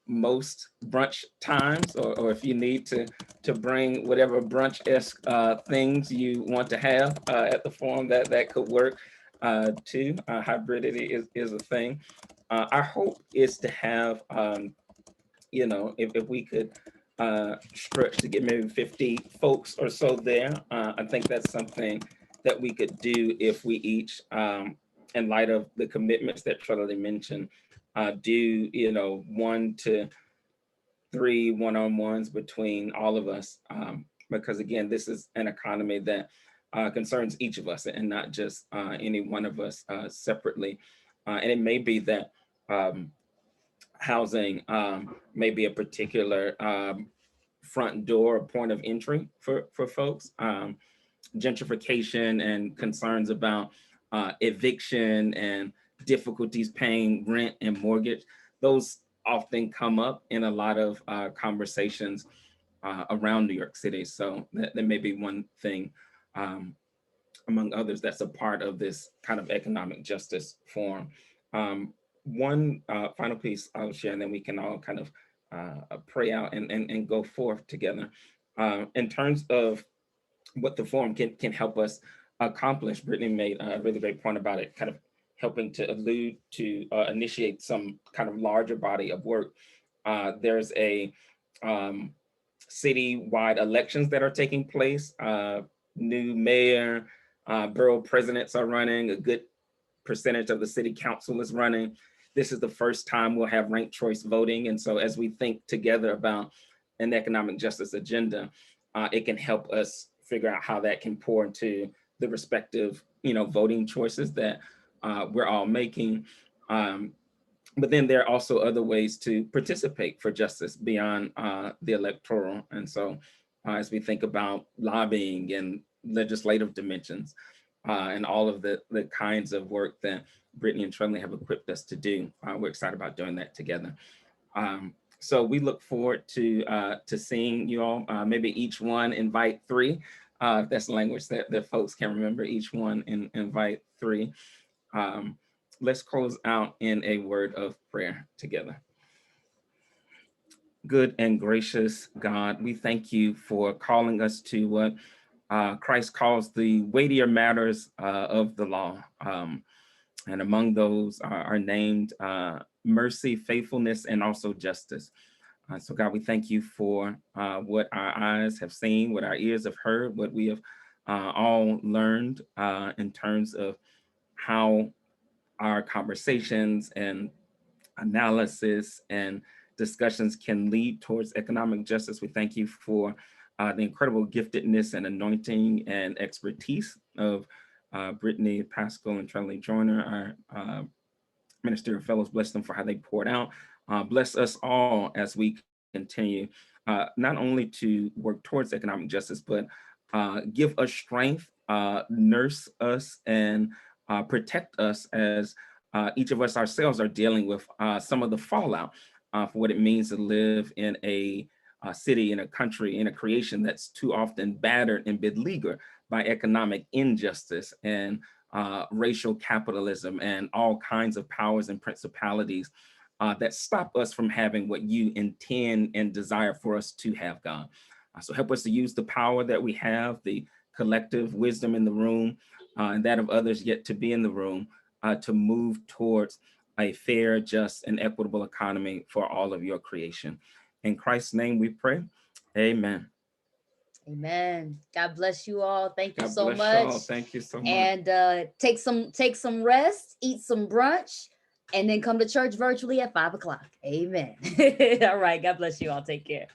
most brunch times, or if you need to bring whatever brunch-esque things you want to have at the forum, that could work too. Hybridity is a thing. Our hope is to have, if we could stretch to get maybe 50 folks or so there. I think that's something that we could do if we each, in light of the commitments that Trelenny mentioned, do 1 to 3 one-on-ones between all of us, because again, this is an economy that concerns each of us and not just any one of us separately. And it may be that housing may be a particular front door or point of entry for folks. Gentrification and concerns about eviction and difficulties paying rent and mortgage, those often come up in a lot of conversations around New York City. So that may be one thing among others that's a part of this kind of economic justice forum. One final piece I'll share, and then we can all kind of pray out and go forth together. In terms of what the forum can help us accomplish, Brittany made a really great point about it, kind of helping to allude to initiate some kind of larger body of work. There's a citywide elections that are taking place. New mayor, borough presidents are running, a good percentage of the city council is running. This is the first time we'll have ranked choice voting. And so as we think together about an economic justice agenda, it can help us figure out how that can pour into the respective, voting choices that we're all making. But then there are also other ways to participate for justice beyond the electoral. And so as we think about lobbying and legislative dimensions and all of the kinds of work that Brittany and Trelenny have equipped us to do, we're excited about doing that together. So we look forward to seeing you all. Maybe each one invite 3. If that's language that folks can remember, each one invite 3. Let's close out in a word of prayer together. Good and gracious God, we thank you for calling us to what Christ calls the weightier matters of the law. And among those are named mercy, faithfulness, and also justice. So God, we thank you for what our eyes have seen, what our ears have heard, what we have all learned in terms of how our conversations and analysis and discussions can lead towards economic justice. We thank you for the incredible giftedness and anointing and expertise of Brittany Paschall and Trelenny Joiner, our Ministerial Fellows. Bless them for how they poured out. Bless us all as we continue not only to work towards economic justice, but give us strength, nurse us, and protect us as each of us ourselves are dealing with some of the fallout for what it means to live in a city, in a country, in a creation that's too often battered and beleaguered by economic injustice and racial capitalism and all kinds of powers and principalities that stop us from having what you intend and desire for us to have, God. So help us to use the power that we have, the collective wisdom in the room, and that of others yet to be in the room, to move towards a fair, just, and equitable economy for all of your creation. In Christ's name we pray, amen. Amen. God bless you all. Thank you God so bless much. y'all. Thank you so much. And take some rest, eat some brunch, and then come to church virtually at 5 o'clock. Amen. All right. God bless you all. Take care.